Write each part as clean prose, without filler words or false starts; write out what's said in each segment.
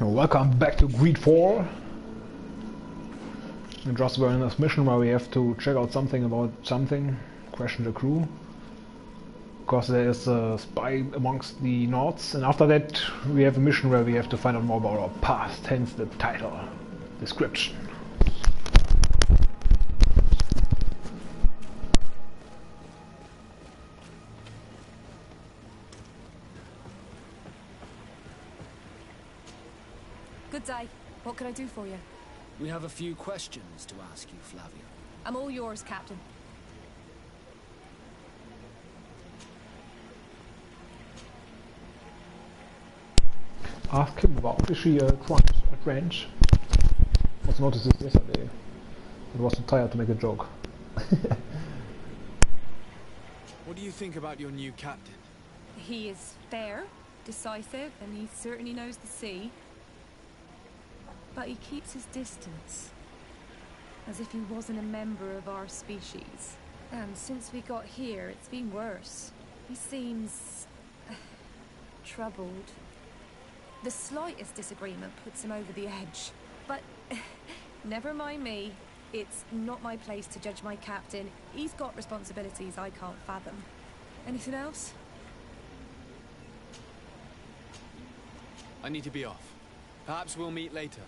Welcome back to GreedFall. We just were in this mission where we have to check out something about something, question the crew, because there is a spy amongst the Nords, and after that we have a mission where we have to find out more about our past, hence the title, description. Good day. What can I do for you? We have a few questions to ask you, Flavia. I'm all yours, Captain. Ask him about is she drunk at range? I also noticed this yesterday. I was too tired to make a joke. What do you think about your new captain? He is fair, decisive, and he certainly knows the sea. But he keeps his distance, as if he wasn't a member of our species. And since we got here, it's been worse. He seems troubled. The slightest disagreement puts him over the edge. But never mind me. It's not my place to judge my captain. He's got responsibilities I can't fathom. Anything else? I need to be off. Perhaps we'll meet later.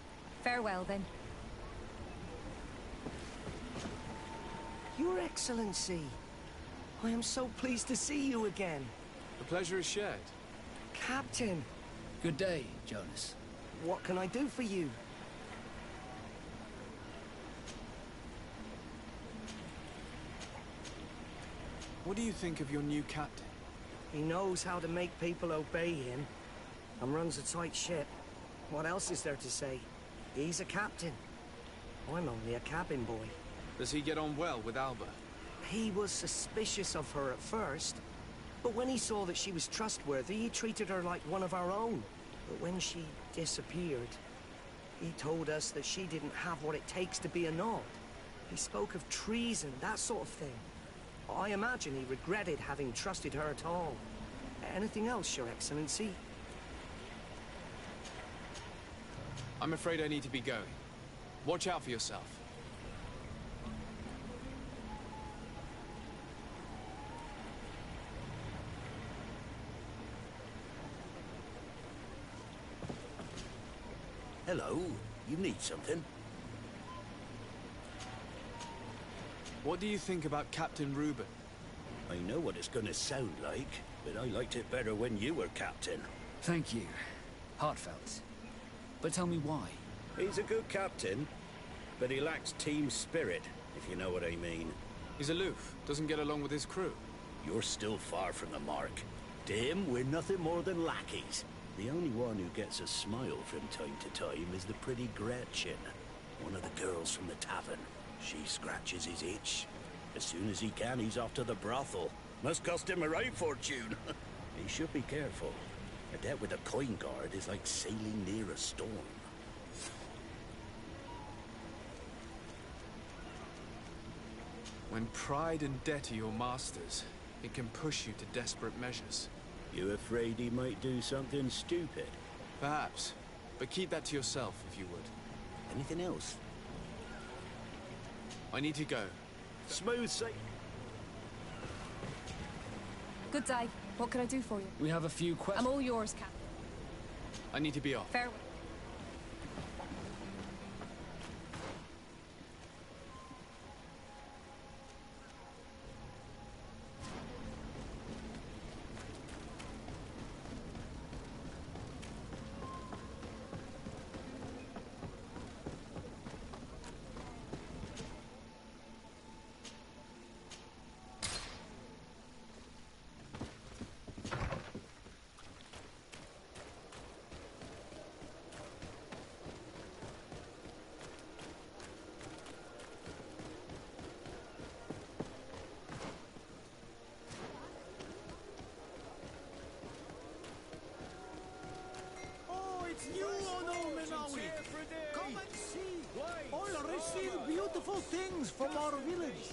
Farewell, then. Your Excellency, I am so pleased to see you again. The pleasure is shared. Captain, Good day, Jonas. what can I do for you? What do you think of your new captain? He knows how to make people obey him, and runs a tight ship. What else is there to say? He's a captain. I'm only a cabin boy. Does he get on well with Alba? He was suspicious of her at first, but when he saw that she was trustworthy, he treated her like one of our own. But when she disappeared, he told us that she didn't have what it takes to be a Nod. He spoke of treason, that sort of thing. I imagine he regretted having trusted her at all. Anything else, Your Excellency? I'm afraid I need to be going. Watch out for yourself. Hello, you need something? What do you think about Captain Reuben? I know what it's gonna sound like, but I liked it better when you were captain. Thank you. Heartfelt. But tell me why. He's a good captain, but he lacks team spirit, if you know what I mean. He's aloof, doesn't get along with his crew. You're still far from the mark. To him, we're nothing more than lackeys. The only one who gets a smile from time to time is the pretty Gretchen, one of the girls from the tavern. She scratches his itch. As soon as he can, he's off to the brothel. Must cost him a right fortune. He should be careful. A debt with a coin guard is like sailing near a storm. When pride and debt are your masters, it can push you to desperate measures. You afraid he might do something stupid? Perhaps, but keep that to yourself if you would. Anything else? I need to go. Smooth sailing. Good day. What can I do for you? We have a few questions. I'm all yours, Captain. I need to be off. Farewell. Come and see. I'll receive beautiful things from our village.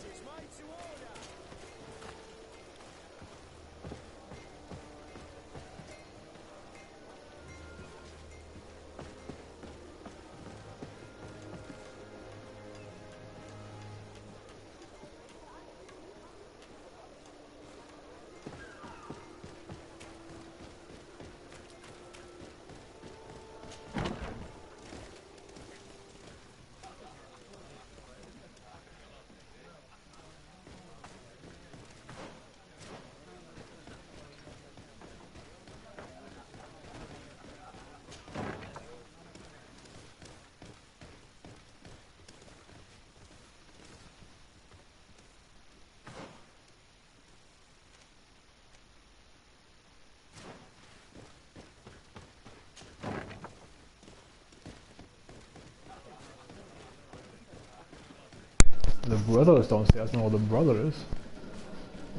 The brother is downstairs now. The brother is.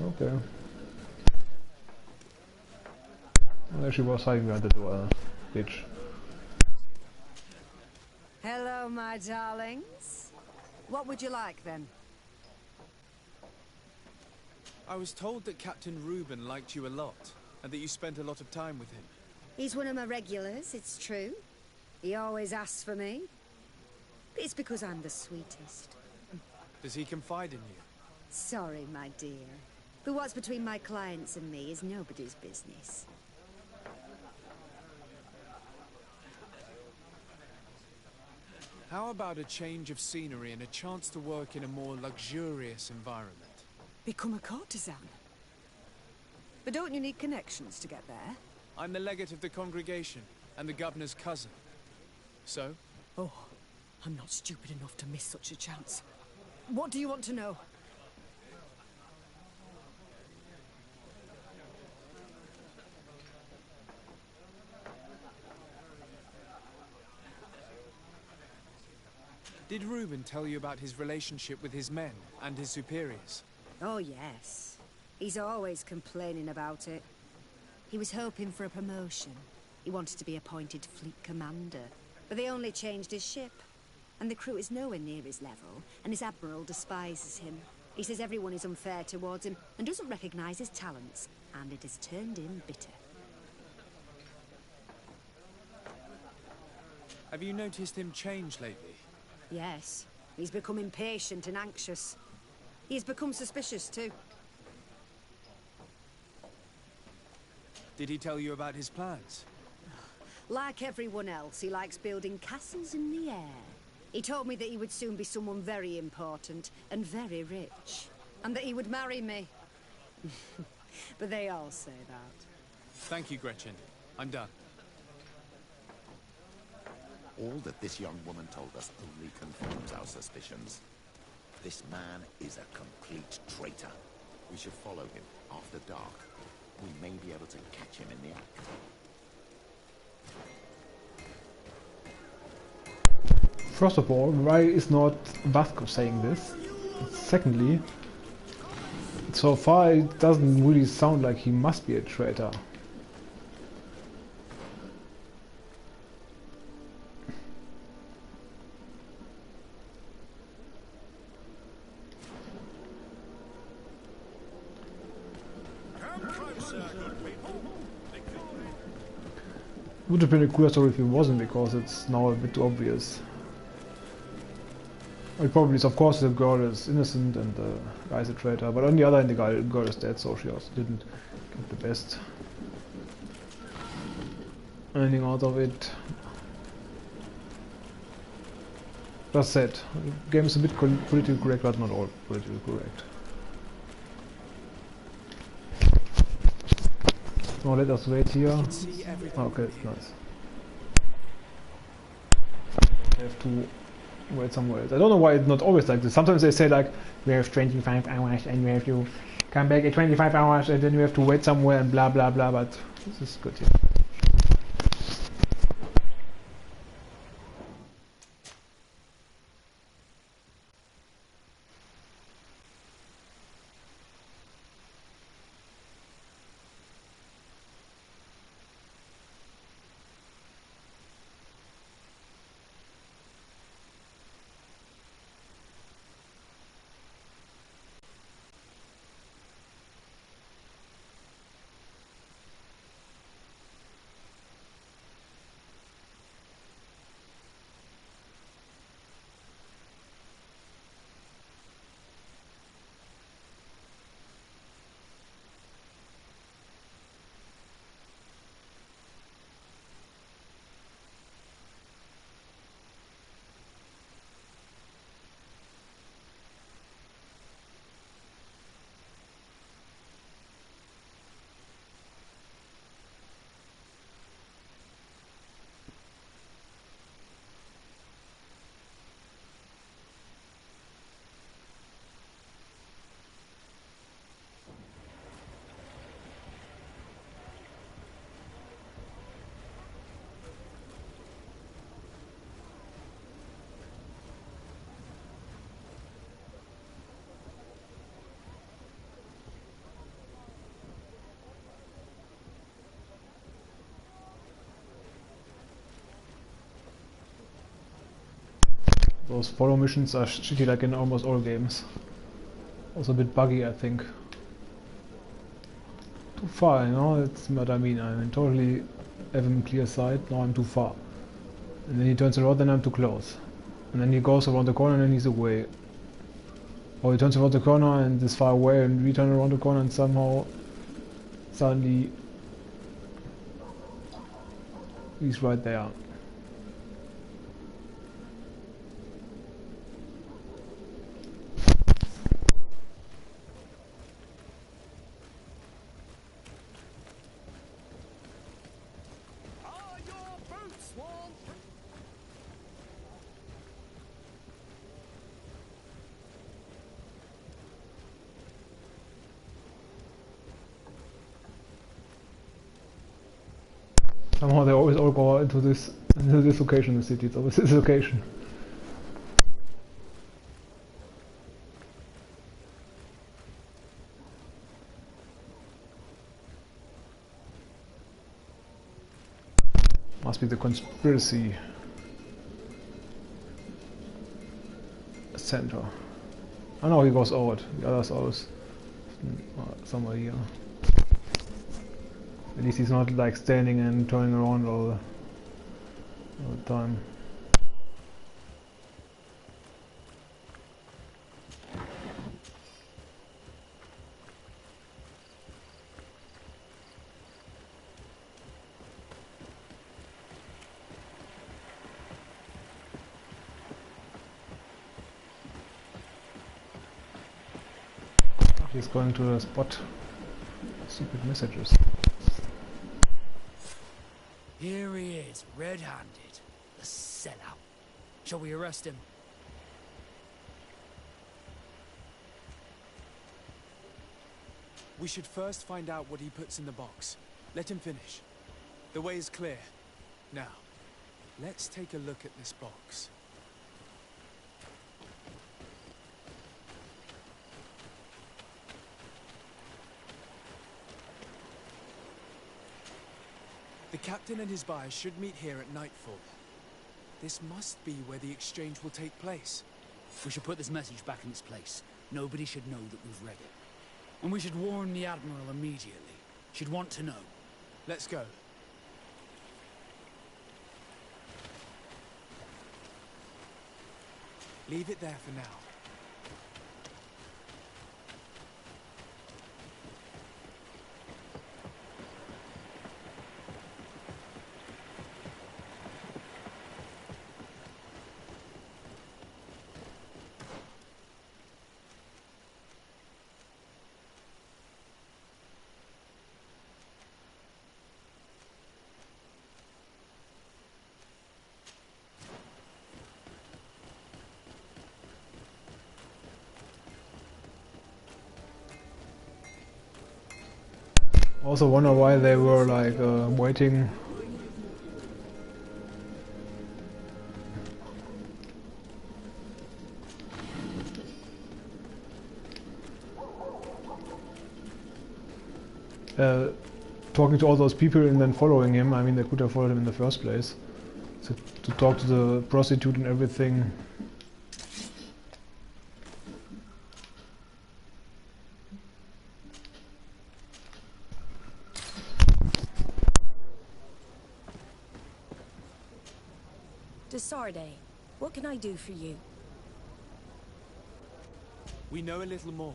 Okay. Well, she was hiding behind the door, bitch. Hello, my darlings. What would you like, then? I was told that Captain Reuben liked you a lot, and that you spent a lot of time with him. He's one of my regulars, it's true. He always asks for me. But it's because I'm the sweetest. Does he confide in you? Sorry, my dear. But what's between my clients and me is nobody's business. How about a change of scenery and a chance to work in a more luxurious environment? Become a courtesan? But don't you need connections to get there? I'm the legate of the congregation, and the governor's cousin. So? Oh, I'm not stupid enough to miss such a chance. What do you want to know? Did Reuben tell you about his relationship with his men and his superiors? Oh, yes. He's always complaining about it. He was hoping for a promotion. He wanted to be appointed fleet commander. But they only changed his ship. And the crew is nowhere near his level, and his admiral despises him. He says everyone is unfair towards him, and doesn't recognize his talents. And it has turned him bitter. Have you noticed him change lately? Yes. He's become impatient and anxious. He's become suspicious, too. Did he tell you about his plans? Like everyone else, he likes building castles in the air. He told me that he would soon be someone very important and very rich. And that he would marry me. But they all say that. Thank you, Gretchen. I'm done. All that this young woman told us only confirms our suspicions. This man is a complete traitor. We should follow him after dark. We may be able to catch him in the act. First of all, why is not Vasco saying this? Secondly, so far it doesn't really sound like he must be a traitor. Would have been a cooler story if it wasn't, because it's now a bit obvious. It probably is, of course, the girl is innocent and the guy is a traitor, but on the other hand, the girl is dead, so she also didn't get the best anything out of it. Just said, the game is a bit politically correct, but not all politically correct. Now let us wait here. Okay, it's nice. I have to wait somewhere else. I don't know why it's not always like this. Sometimes they say like, we have 25 hours and you have to come back at 25 hours and then you have to wait somewhere and blah blah blah, but this is good here. Those follow missions are shitty like in almost all games. Also a bit buggy, I think. Too far, you know, that's what I mean. I mean, totally have him clear sight, now I'm too far. And then he turns around, then I'm too close. And then he goes around the corner and then he's away. Or he turns around the corner and is far away and we turn around the corner and somehow suddenly he's right there. Somehow they always all go into this location in the city. It's always this location. Must be the conspiracy center. I know he goes out. The others always somewhere here. At least he's not like standing and turning around all the time. He's going to the spot. Secret messages. Here he is, red-handed. The sellout. Shall we arrest him? We should first find out what he puts in the box. Let him finish. The way is clear. Now, let's take a look at this box. The captain and his buyer should meet here at nightfall. This must be where the exchange will take place. We should put this message back in its place. Nobody should know that we've read it. And we should warn the Admiral immediately. She'd want to know. Let's go. Leave it there for now. Also wonder why they were like waiting. Talking to all those people and then following him. I mean, they could have followed him in the first place. So, to talk to the prostitute and everything. Desarde, what can I do for you? We know a little more.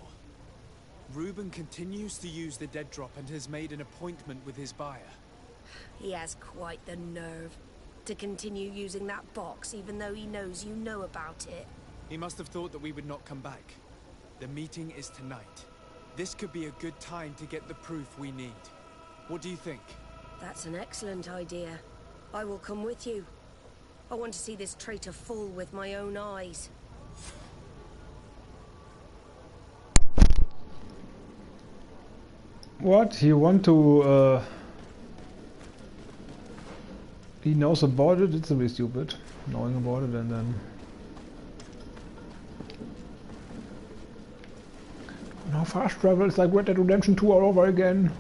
Reuben continues to use the dead drop and has made an appointment with his buyer. He has quite the nerve to continue using that box even though he knows you know about it. He must have thought that we would not come back. The meeting is tonight. This could be a good time to get the proof we need. What do you think? That's an excellent idea. I will come with you. I want to see this traitor fall with my own eyes. What? You want to... He knows about it? It's a bit stupid. Knowing about it and then... Now fast travel is like Red Dead Redemption 2 all over again.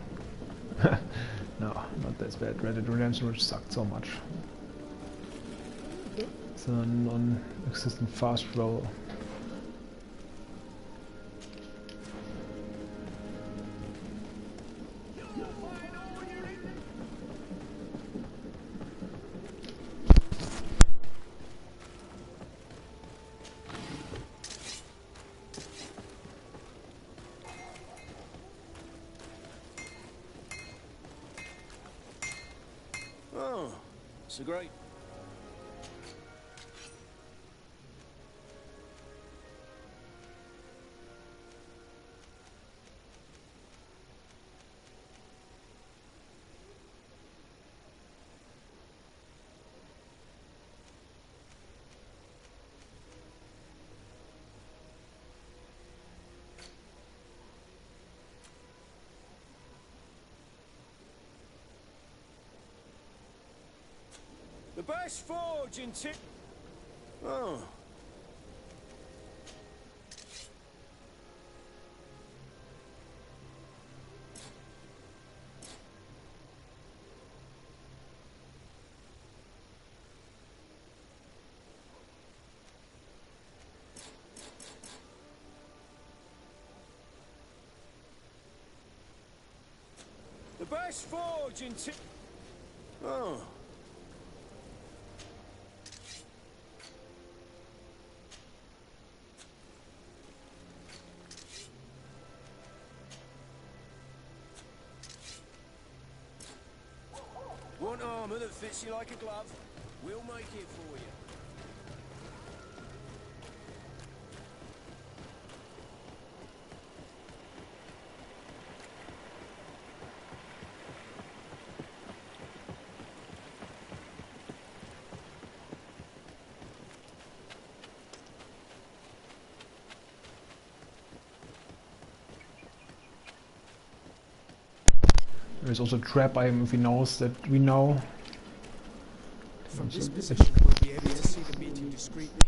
No, not that bad. Red Dead Redemption which sucked so much. It's a non-existent fast travel. Oh, so great. The best forge in Oh. The best forge in Oh. Want armor that fits you like a glove? We'll make it for you. There's also a trap by him if he knows that we know. From this position, we'll be able to see the meeting discreetly.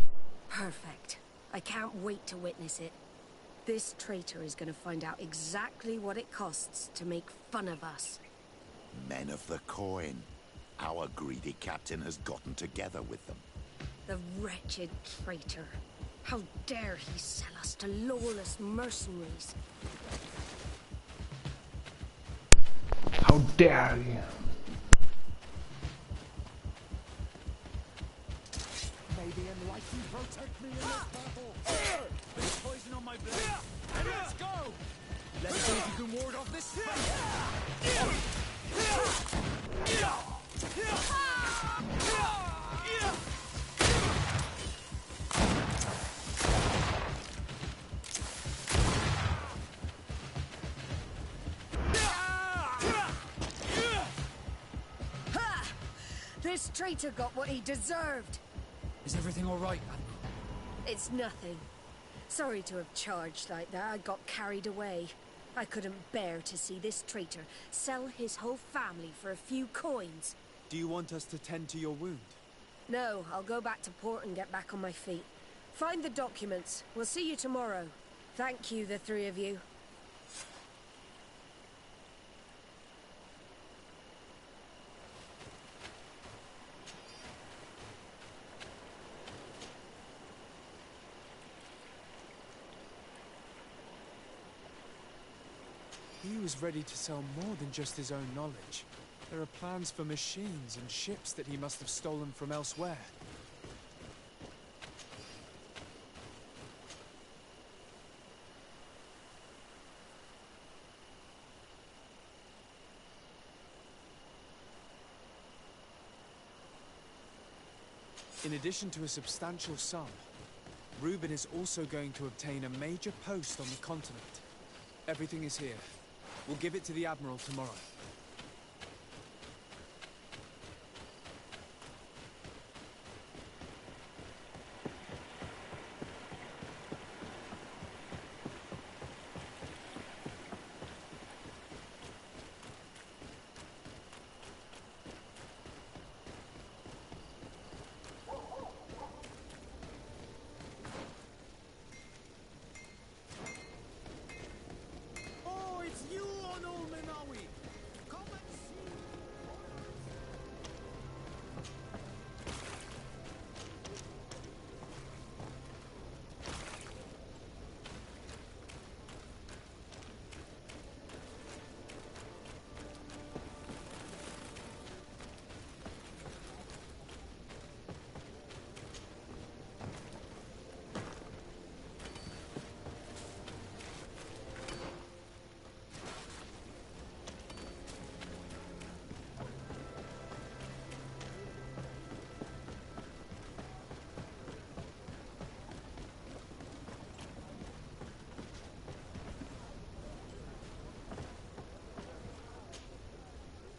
Perfect. I can't wait to witness it. This traitor is going to find out exactly what it costs to make fun of us. Men of the coin. Our greedy captain has gotten together with them. The wretched traitor. How dare he sell us to lawless mercenaries? How dare he? Maybe enlighten protect me in this battle. There's poison on my blade. And let's go! Let's see if you can ward off this This traitor got what he deserved. Is everything all right, Admiral? It's nothing. Sorry to have charged like that. I got carried away. I couldn't bear to see this traitor sell his whole family for a few coins. Do you want us to tend to your wound? No, I'll go back to port and get back on my feet. Find the documents. We'll see you tomorrow. Thank you, the three of you. He was ready to sell more than just his own knowledge. There are plans for machines and ships that he must have stolen from elsewhere. In addition to a substantial sum, Reuben is also going to obtain a major post on the continent. Everything is here. We'll give it to the Admiral tomorrow.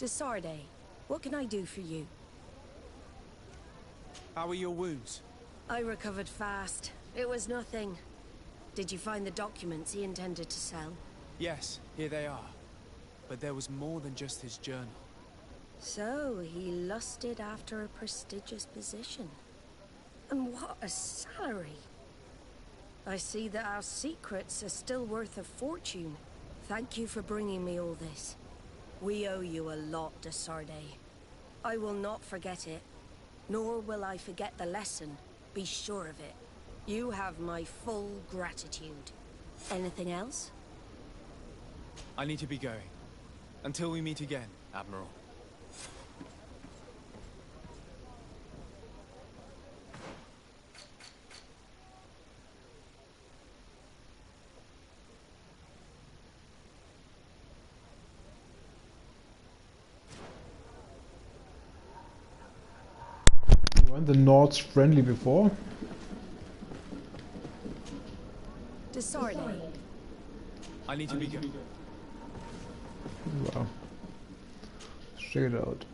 Desarde, what can I do for you? How are your wounds? I recovered fast. It was nothing. Did you find the documents he intended to sell? Yes, here they are. But there was more than just his journal. So, he lusted after a prestigious position. And what a salary! I see that our secrets are still worth a fortune. Thank you for bringing me all this. We owe you a lot, Desarde. I will not forget it, nor will I forget the lesson. Be sure of it. You have my full gratitude. Anything else? I need to be going. Until we meet again, Admiral. Weren't the Nords friendly before? Desarde. I need to be going. Well, let's check it out.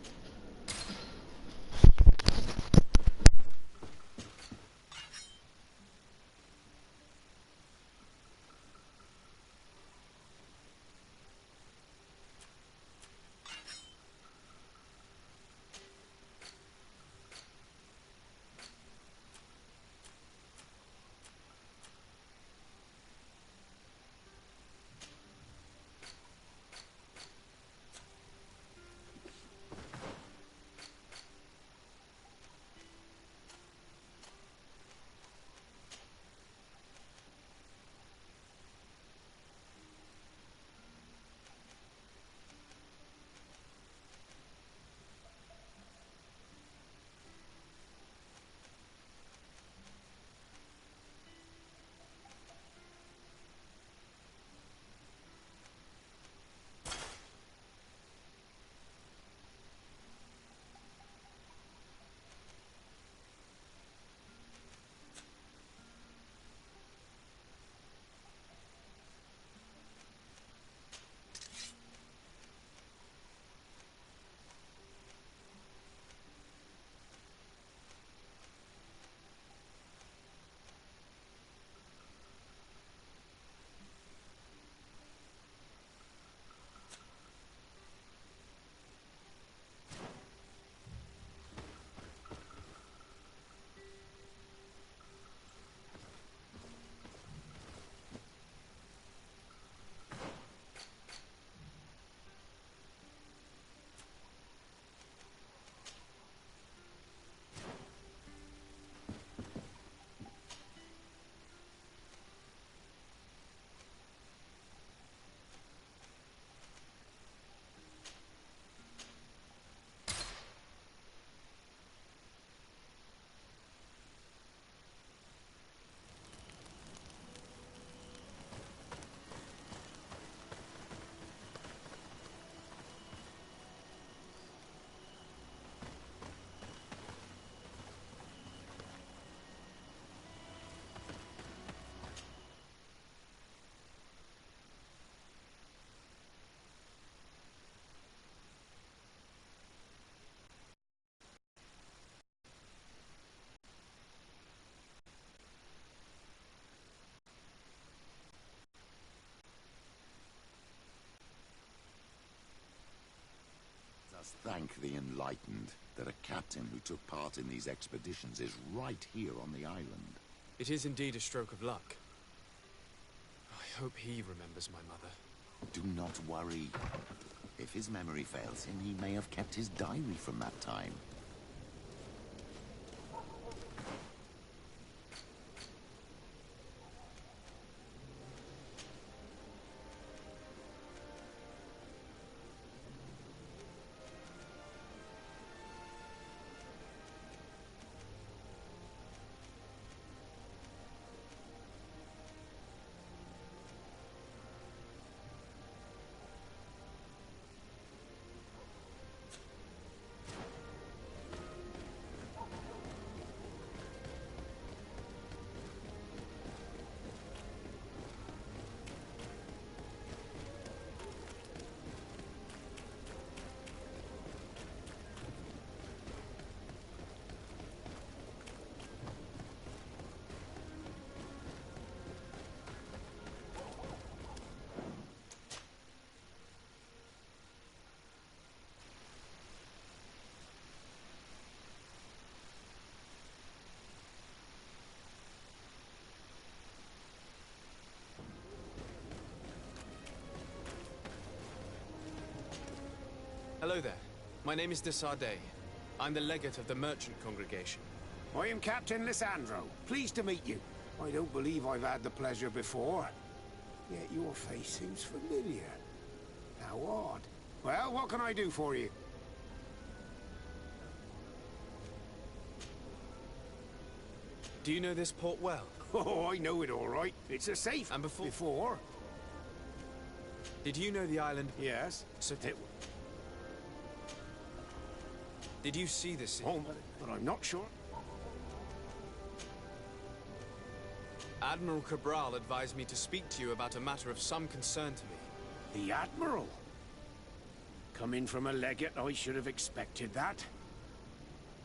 Us thank the enlightened that a captain who took part in these expeditions is right here on the island. It is indeed a stroke of luck. I hope he remembers my mother. Do not worry. If his memory fails him, he may have kept his diary from that time. Hello there. My name is de Sardet. I'm the legate of the merchant congregation. I am Captain Lissandro. Pleased to meet you. I don't believe I've had the pleasure before. Yet your face seems familiar. How odd. Well, what can I do for you? Do you know this port well? Oh, I know it all right. It's a safe. And before? Before? Did you know the island? Yes. So did you see the sea? Oh, but I'm not sure. Admiral Cabral advised me to speak to you about a matter of some concern to me. The Admiral? Coming from a legate, I should have expected that.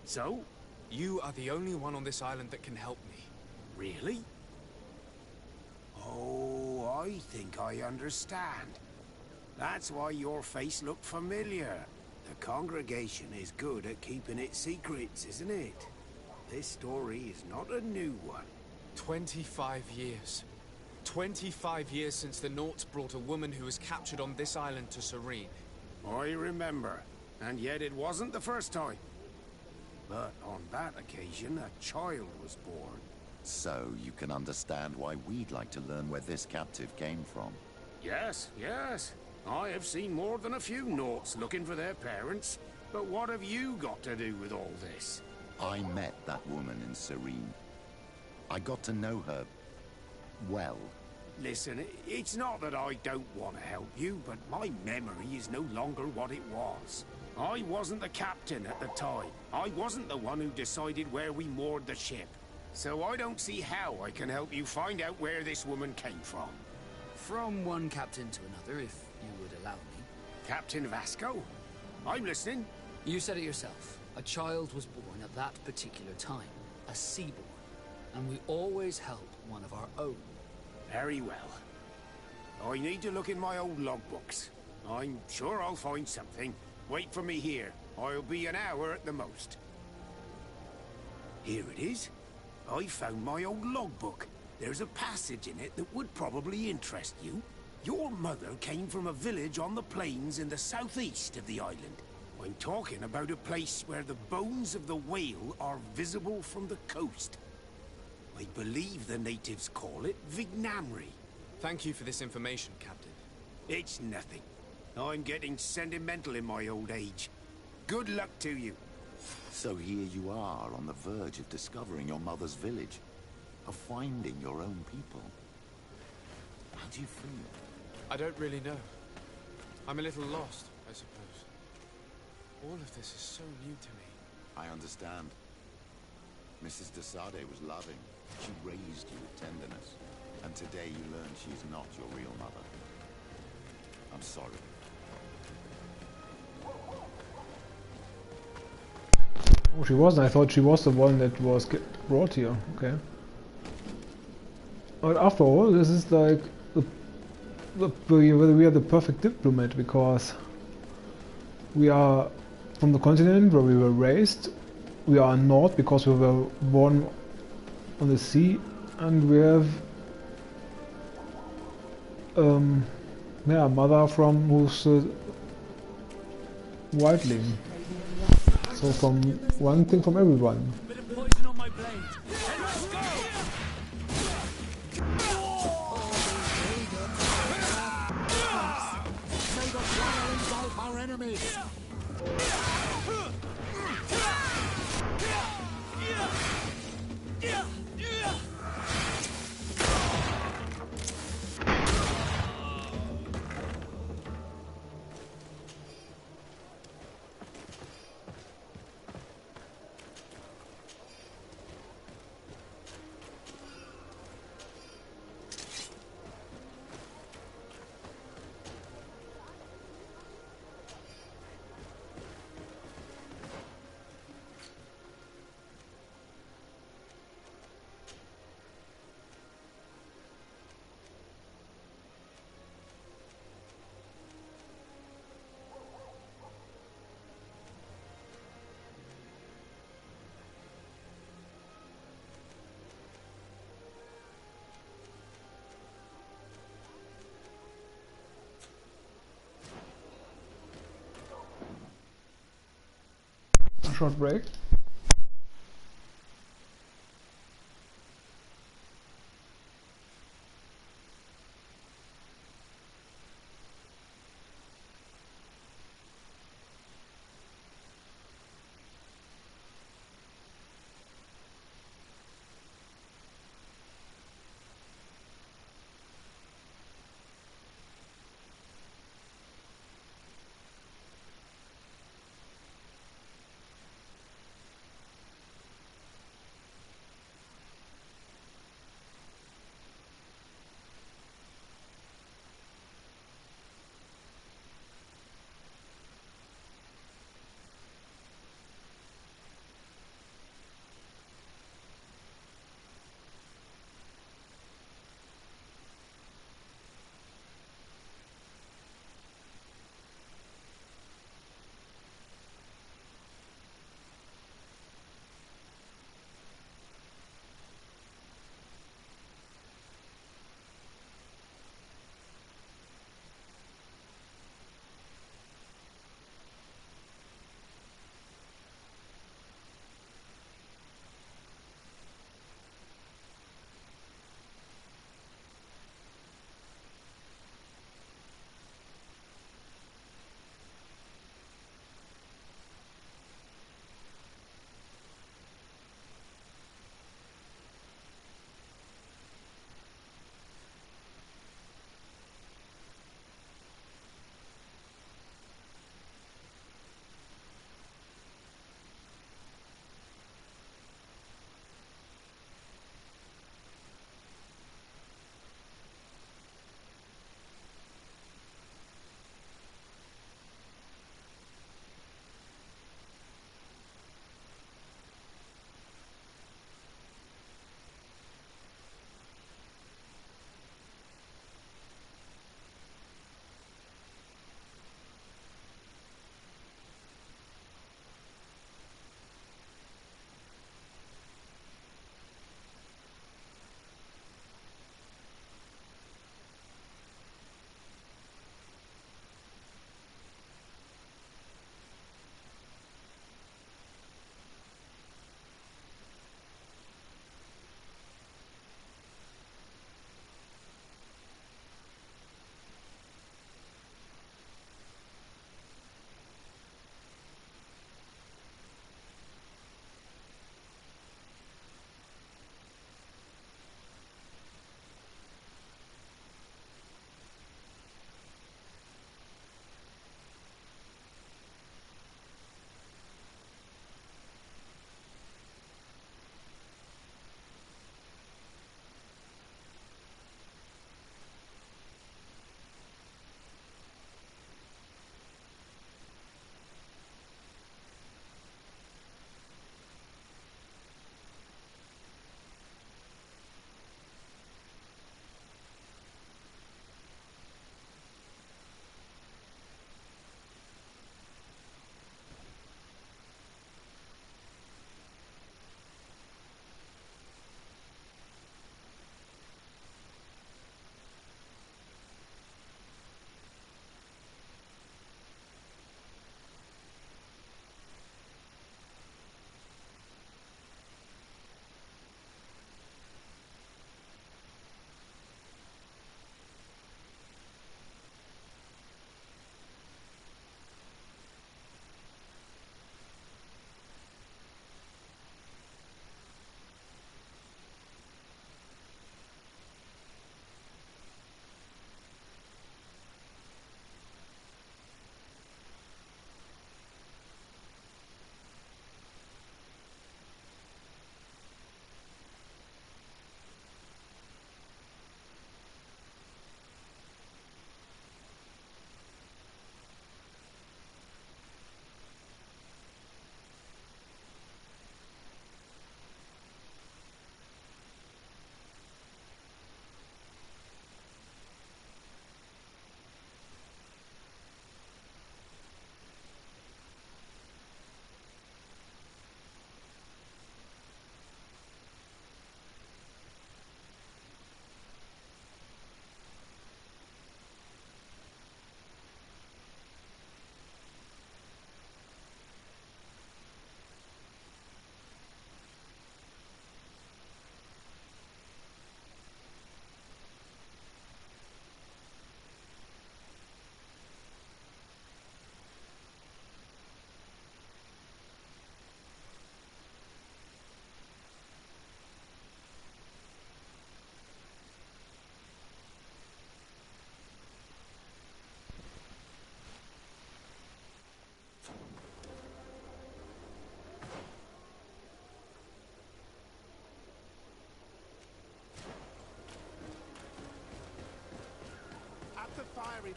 So? You are the only one on this island that can help me. Really? Oh, I think I understand. That's why your face looked familiar. The congregation is good at keeping its secrets, isn't it? This story is not a new one. 25 years. 25 years since the Nauts brought a woman who was captured on this island to Serene. I remember. And yet it wasn't the first time. But on that occasion, a child was born. So you can understand why we'd like to learn where this captive came from. Yes, yes. I have seen more than a few Nauts looking for their parents. But what have you got to do with all this? I met that woman in Serene. I got to know her... well. Listen, it's not that I don't want to help you, but my memory is no longer what it was. I wasn't the captain at the time. I wasn't the one who decided where we moored the ship. So I don't see how I can help you find out where this woman came from. From one captain to another, if you would allow me. Captain Vasco? I'm listening. You said it yourself. A child was born at that particular time. A seaborn. And we always help one of our own. Very well. I need to look in my old logbooks. I'm sure I'll find something. Wait for me here. I'll be an hour at the most. Here it is. I found my old logbook. There's a passage in it that would probably interest you. Your mother came from a village on the plains in the southeast of the island. I'm talking about a place where the bones of the whale are visible from the coast. I believe the natives call it Vignamri. Thank you for this information, Captain. It's nothing. I'm getting sentimental in my old age. Good luck to you. So here you are on the verge of discovering your mother's village. Of finding your own people. How do you feel? I don't really know. I'm a little lost, I suppose. All of this is so new to me. I understand. Mrs. de Sardet was loving. She raised you with tenderness. And today you learn she's not your real mother. I'm sorry. Oh, she wasn't. I thought she was the one that was brought here. Okay. But after all, this is like we are the perfect diplomat, because we are from the continent where we were raised. We are not because we were born on the sea, and we have yeah, mother from who's whiteling. So from one thing from everyone. Bit of poison on my blade. And let's go! May the fire engulf our enemies! short break.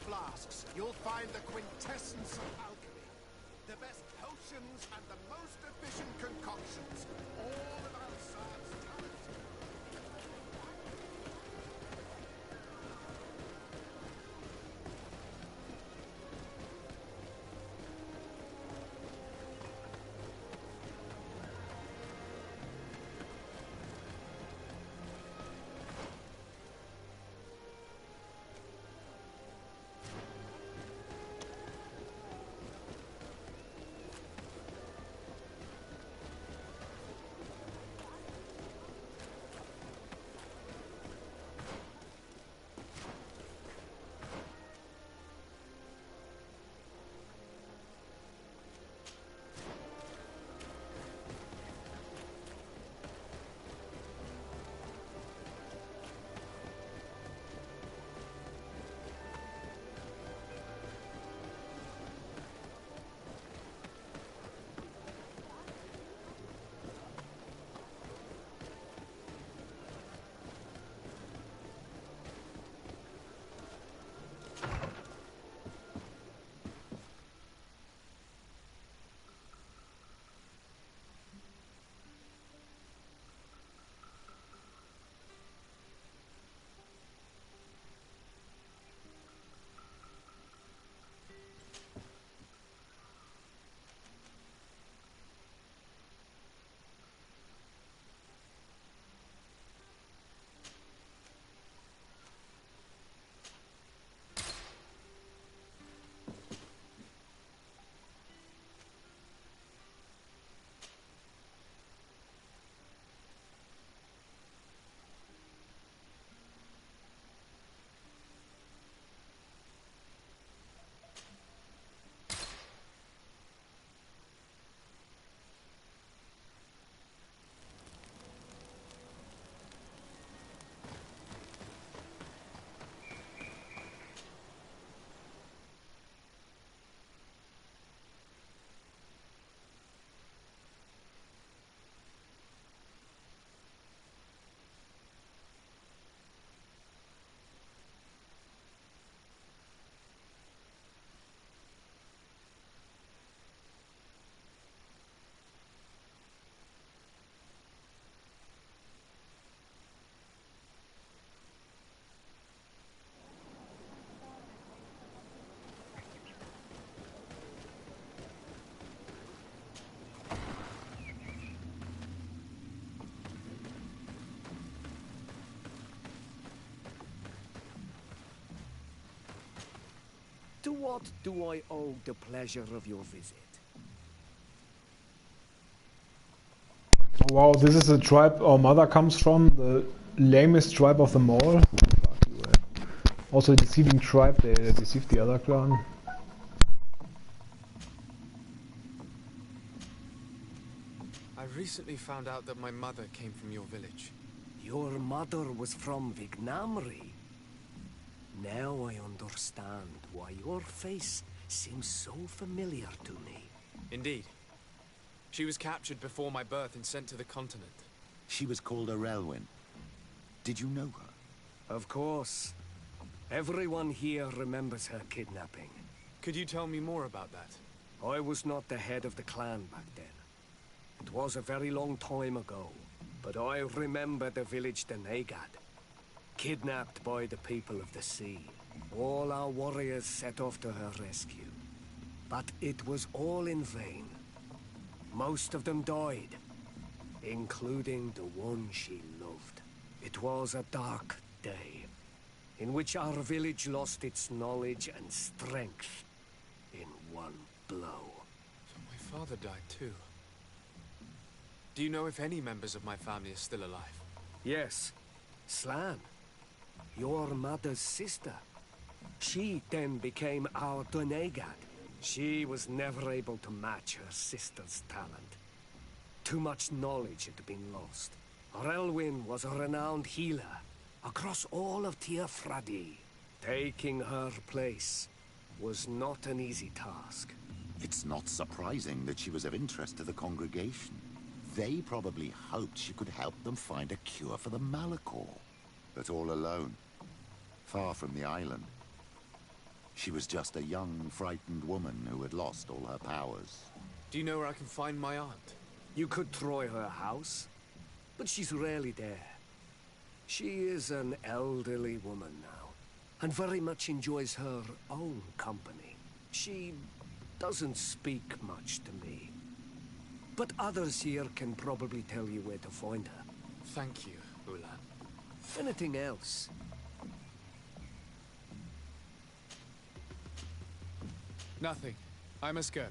flasks, you'll find the quintessence of alchemy. The best potions and the most efficient concoctions. All of Alsad's talent. To what do I owe the pleasure of your visit? Wow, this is the tribe our mother comes from, the lamest tribe of them all. Also a deceiving tribe, they deceived the other clan. I recently found out that my mother came from your village. Your mother was from Vignamri. Now I understand why your face seems so familiar to me. Indeed. She was captured before my birth and sent to the continent. She was called Arelwyn. Did you know her? Of course. Everyone here remembers her kidnapping. Could you tell me more about that? I was not the head of the clan back then. It was a very long time ago, but I remember the village Denegad. Kidnapped by the people of the sea. All our warriors set off to her rescue. But it was all in vain. Most of them died, including the one she loved. It was a dark day, in which our village lost its knowledge and strength in one blow. So my father died too. Do you know if any members of my family are still alive? Yes. Slan. Your mother's sister. She then became our Donegad. She was never able to match her sister's talent. Too much knowledge had been lost. Arelwyn was a renowned healer across all of Teofradi. Taking her place was not an easy task. It's not surprising that she was of interest to the congregation. They probably hoped she could help them find a cure for the Malachor. But all alone, far from the island. She was just a young, frightened woman who had lost all her powers. Do you know where I can find my aunt? You could try her house, but she's rarely there. She is an elderly woman now, and very much enjoys her own company. She doesn't speak much to me, but others here can probably tell you where to find her. Thank you, Ulan. Anything else? Nothing. I must go.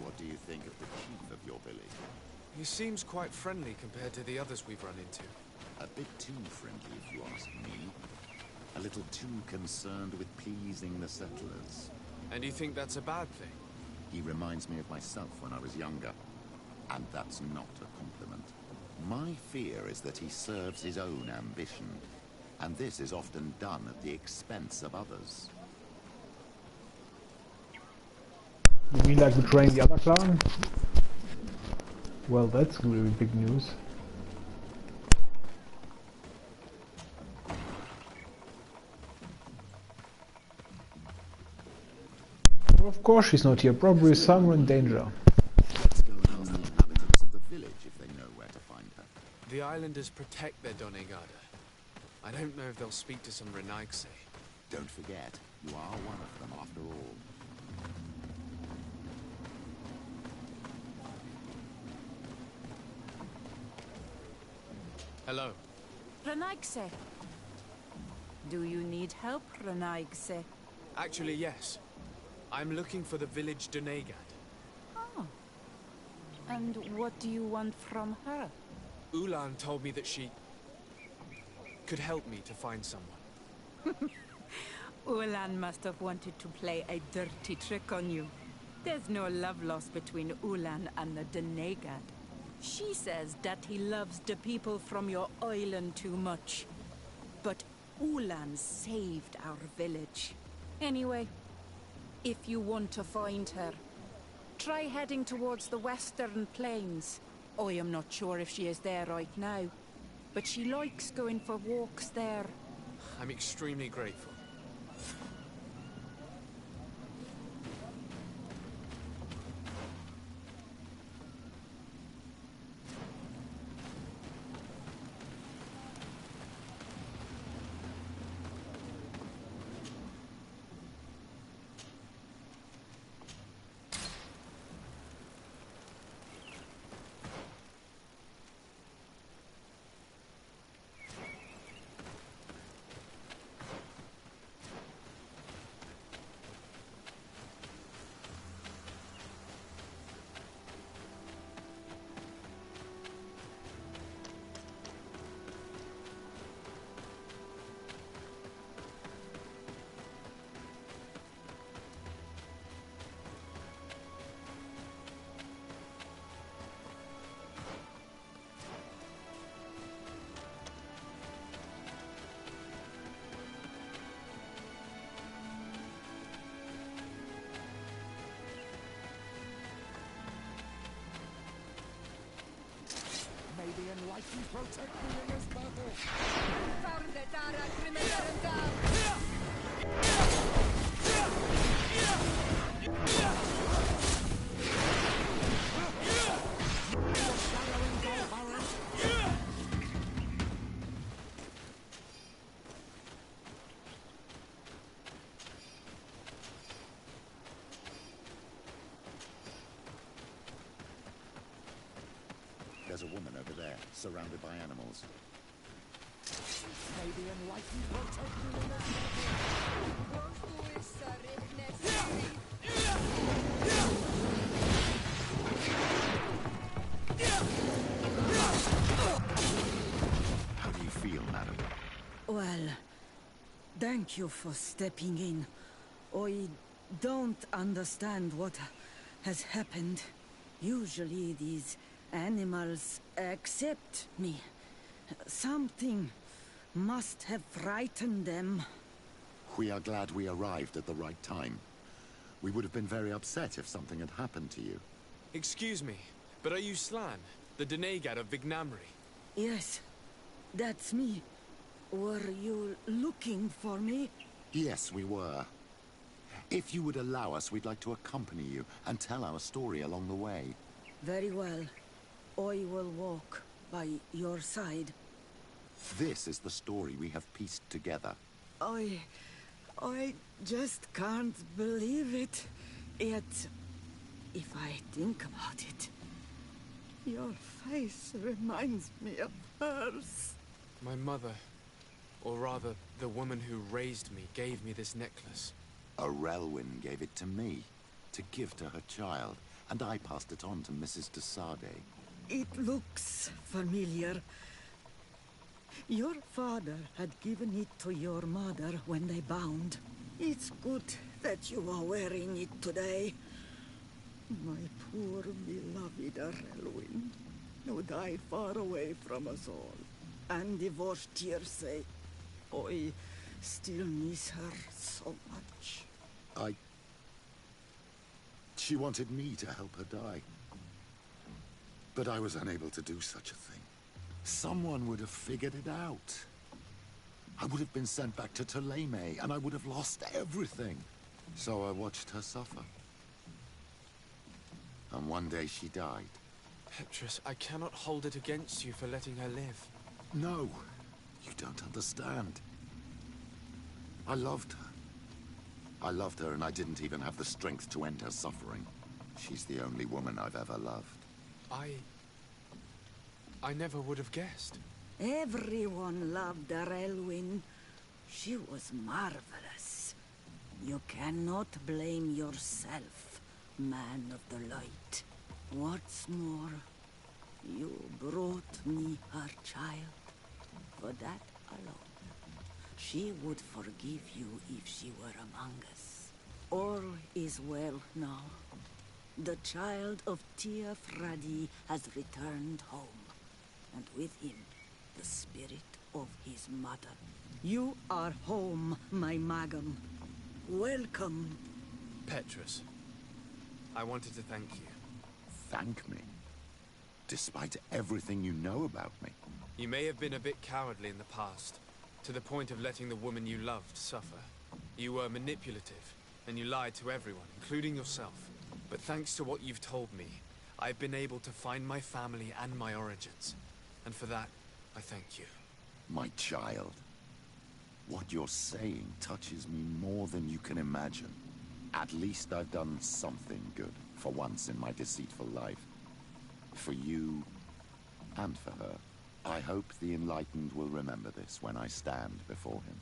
What do you think of the chief of your village? He seems quite friendly compared to the others we've run into. A bit too friendly, if you ask me. A little too concerned with pleasing the settlers. And you think that's a bad thing? He reminds me of myself when I was younger. And that's not a compliment. My fear is that he serves his own ambition. And this is often done at the expense of others. You mean like betraying the other clan? Well, that's really big news. Of course she's not here, probably somewhere in danger. Let's go and ask the inhabitants of the village if they know where to find her. The islanders protect their Donegada. I don't know if they'll speak to some Renaigse. Don't forget, you are one of them after all. Hello. Renaigse. Do you need help, Renaigse? Actually, yes. I'm looking for the village Donegad. Oh. And what do you want from her? Ulan told me that she could help me to find someone. Ulan must have wanted to play a dirty trick on you. There's no love lost between Ulan and the Donegad. She says that he loves the people from your island too much. But Ulan saved our village. Anyway, if you want to find her, try heading towards the western plains. I am not sure if she is there right now, but she likes going for walks there. I'm extremely grateful. Vikings protect me in this battle! There's a woman over there, surrounded by animals. May the enlightened protect me in this How do you feel, madam? Well, thank you for stepping in. I don't understand what has happened. Usually these animals accept me. Something must have frightened them. We are glad we arrived at the right time. We would have been very upset if something had happened to you. Excuse me, but are you Slan, the Denegad of Vignamri? Yes, that's me. Were you looking for me? Yes, we were. If you would allow us, we'd like to accompany you and tell our story along the way. Very well. I will walk by your side. This is the story we have pieced together. I just can't believe it. Yet, if I think about it, your face reminds me of hers. My mother, or rather, the woman who raised me, gave me this necklace. Arelwyn gave it to me, to give to her child, and I passed it on to Mrs. de Sade. It looks familiar. Your father had given it to your mother when they bound. It's good that you are wearing it today. My poor beloved Arelwyn, who died far away from us all, and divorced Tirce. I still miss her so much. She wanted me to help her die. But I was unable to do such a thing. Someone would have figured it out. I would have been sent back to Ptolemy, and I would have lost everything. So I watched her suffer. And one day she died. Petrus, I cannot hold it against you for letting her live. No, you don't understand. I loved her. I loved her, and I didn't even have the strength to end her suffering. She's the only woman I've ever loved. I never would have guessed. Everyone loved Arelwyn. She was marvelous. You cannot blame yourself, man of the light. What's more, you brought me her child. For that alone, she would forgive you if she were among us. All is well now. The child of Tia Fradi has returned home, and with him, the spirit of his mother. You are home, my Magum. Welcome. Petrus, I wanted to thank you. Thank me? Despite everything you know about me? You may have been a bit cowardly in the past, to the point of letting the woman you loved suffer. You were manipulative, and you lied to everyone, including yourself. But thanks to what you've told me, I've been able to find my family and my origins. And for that, I thank you. My child, what you're saying touches me more than you can imagine. At least I've done something good, for once in my deceitful life. For you, and for her. I hope the Enlightened will remember this when I stand before him.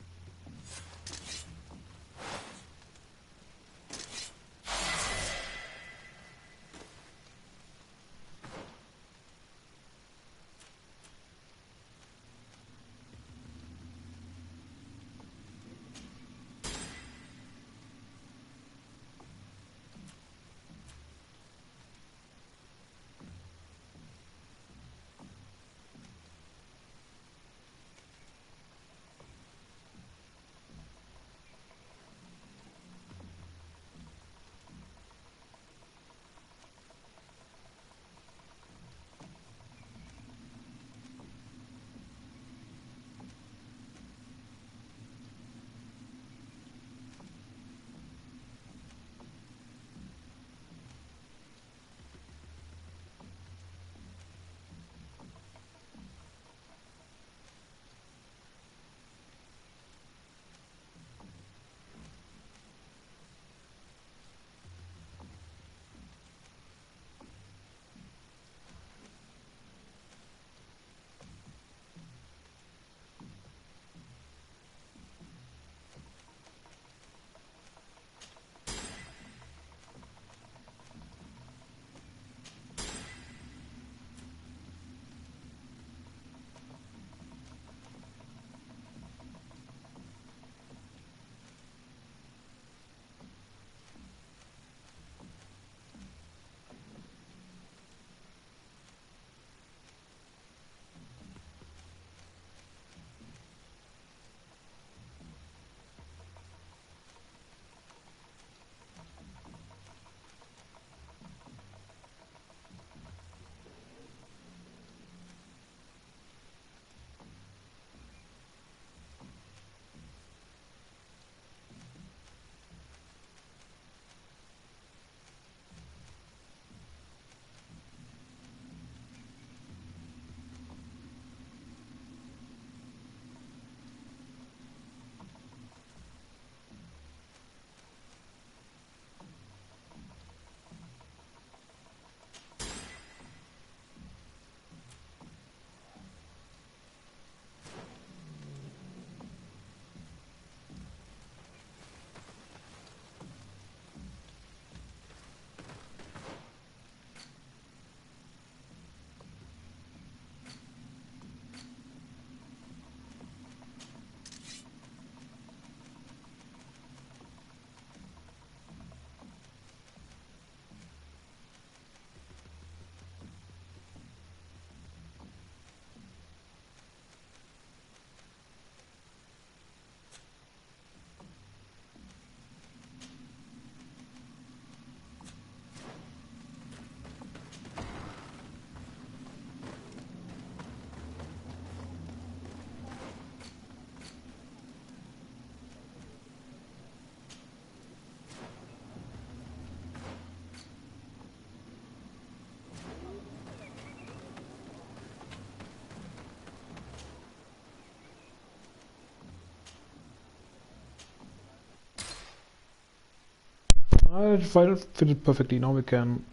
I fit it perfectly. Now we can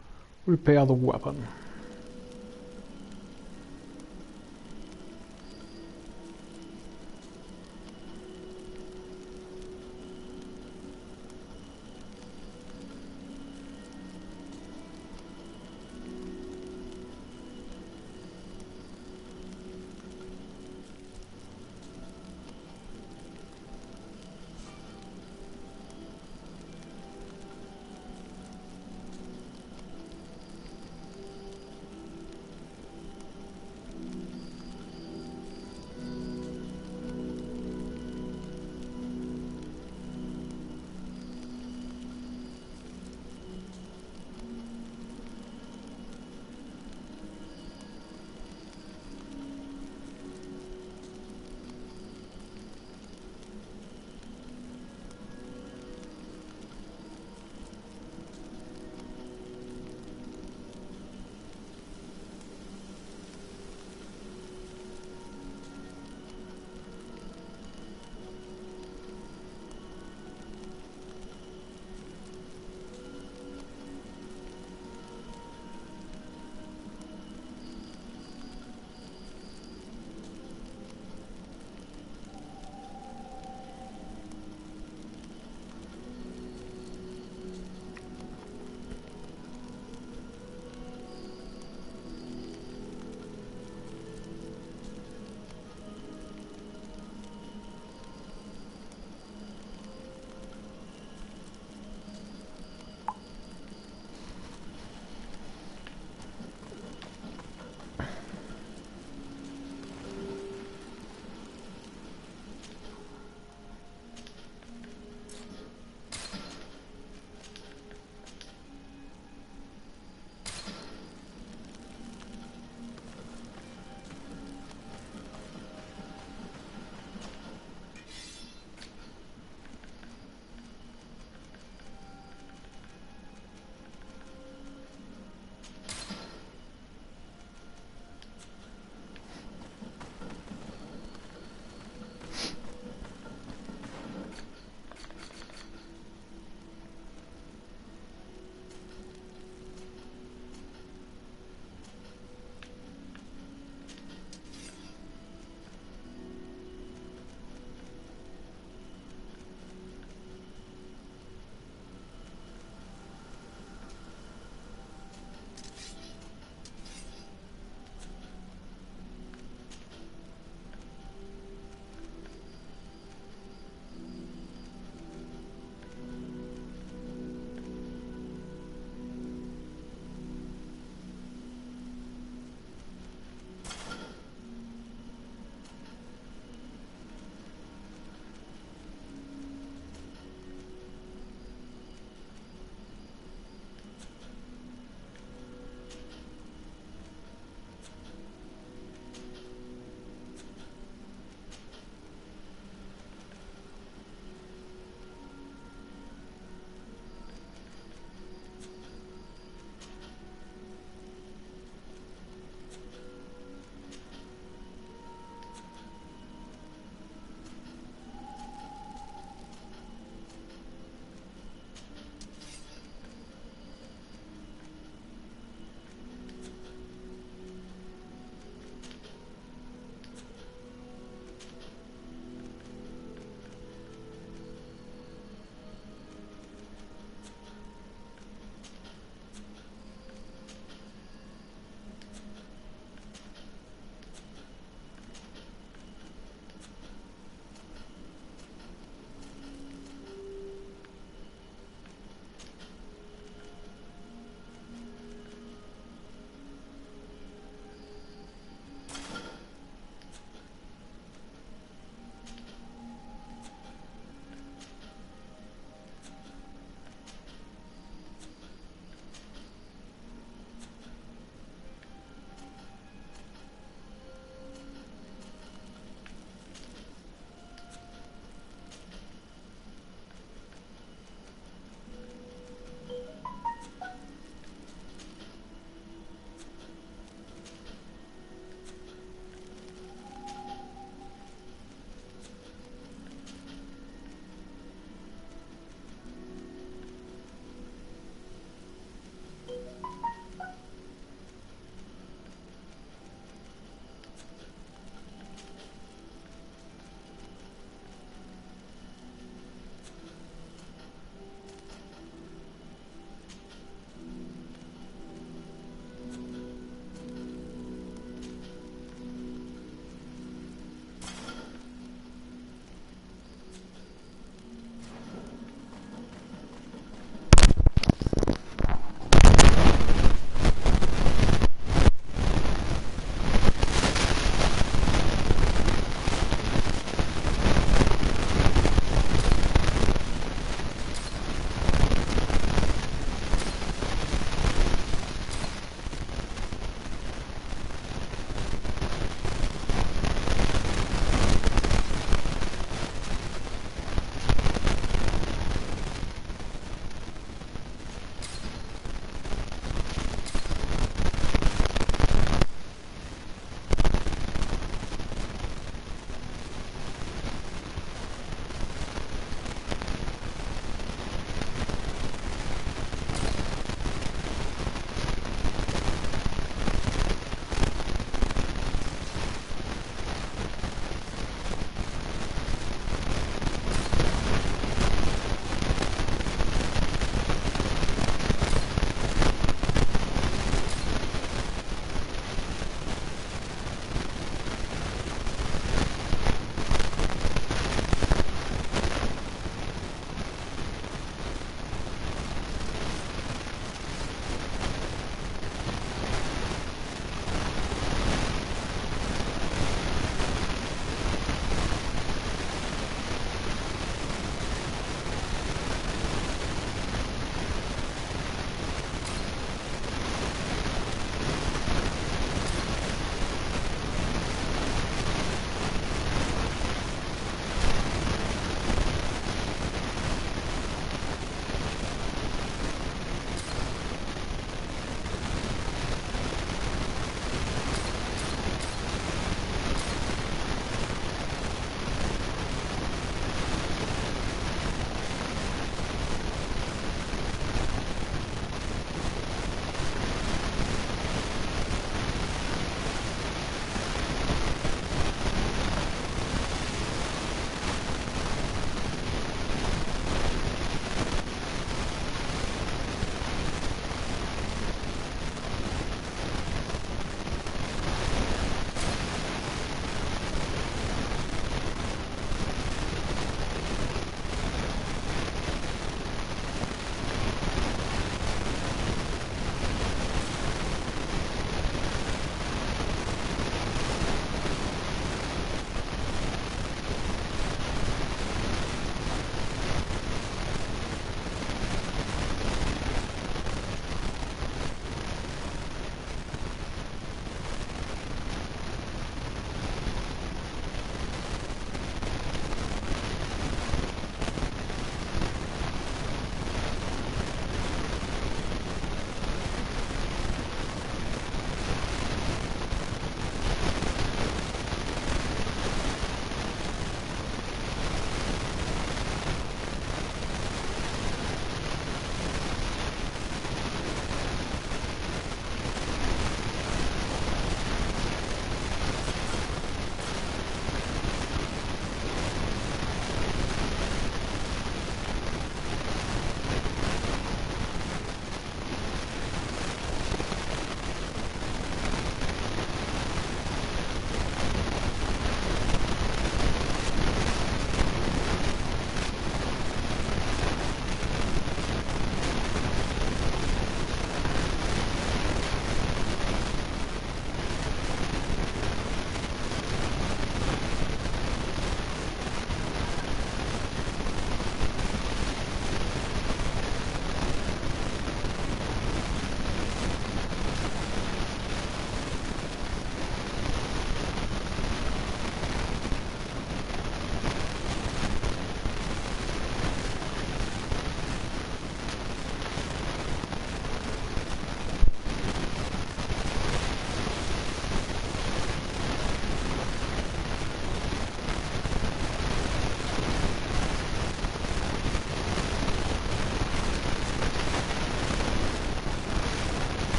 repair the weapon.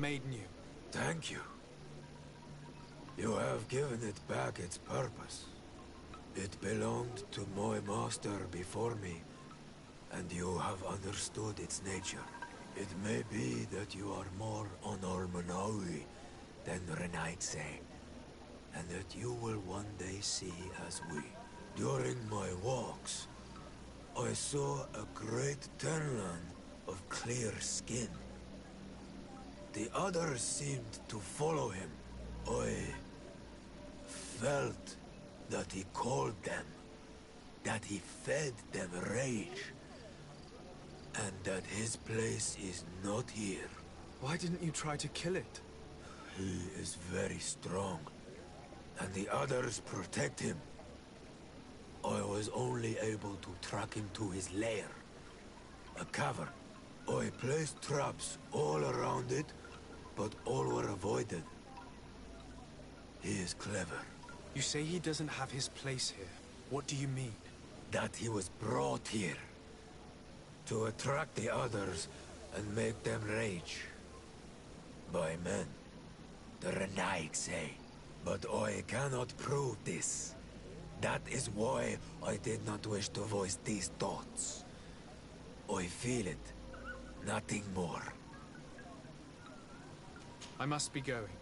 made new. Thank you. You have given it back its purpose. It belonged to my master before me, and you have understood its nature. It may be that you are more on Almanawi than Renaitse, and that you will one day see as we. During my walks, I saw a great Tenlan of clear skin. The others seemed to follow him. I felt that he called them, that he fed them rage, and that his place is not here. Why didn't you try to kill it? He is very strong, and the others protect him. I was only able to track him to his lair, a cavern. I placed traps all around it, but all were avoided. He is clever. You say he doesn't have his place here. What do you mean? That he was brought here to attract the others and make them rage. By men, the Renaig say. But I cannot prove this. That is why I did not wish to voice these thoughts. I feel it, nothing more. I must be going.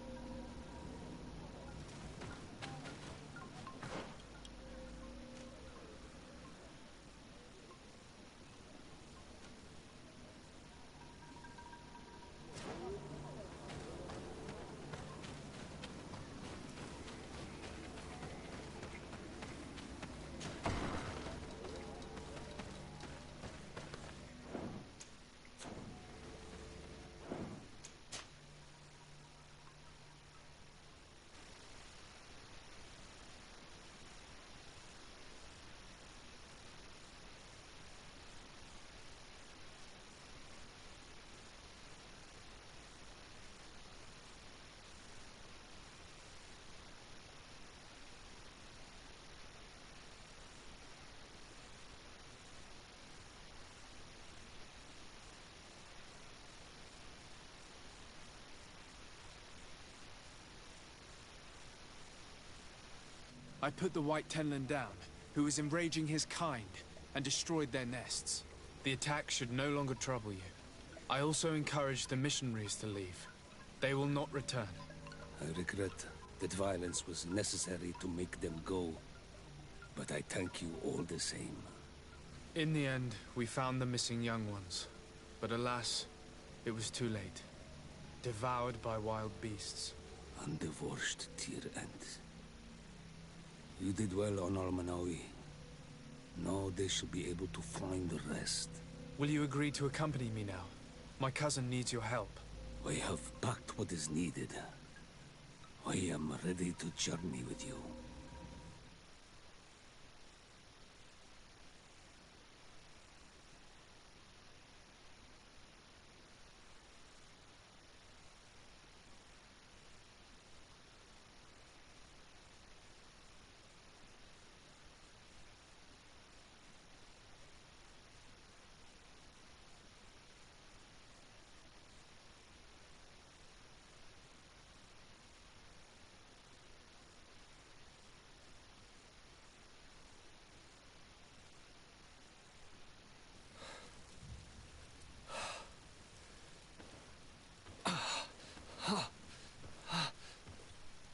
I put the White Tenlin down, who was enraging his kind, and destroyed their nests. The attack should no longer trouble you. I also encouraged the missionaries to leave. They will not return. I regret that violence was necessary to make them go, but I thank you all the same. In the end, we found the missing young ones. But alas, it was too late. Devoured by wild beasts. Undivorced tear end. You did well on Almanawi. Now they should be able to find the rest. Will you agree to accompany me now? My cousin needs your help. I have packed what is needed. I am ready to journey with you.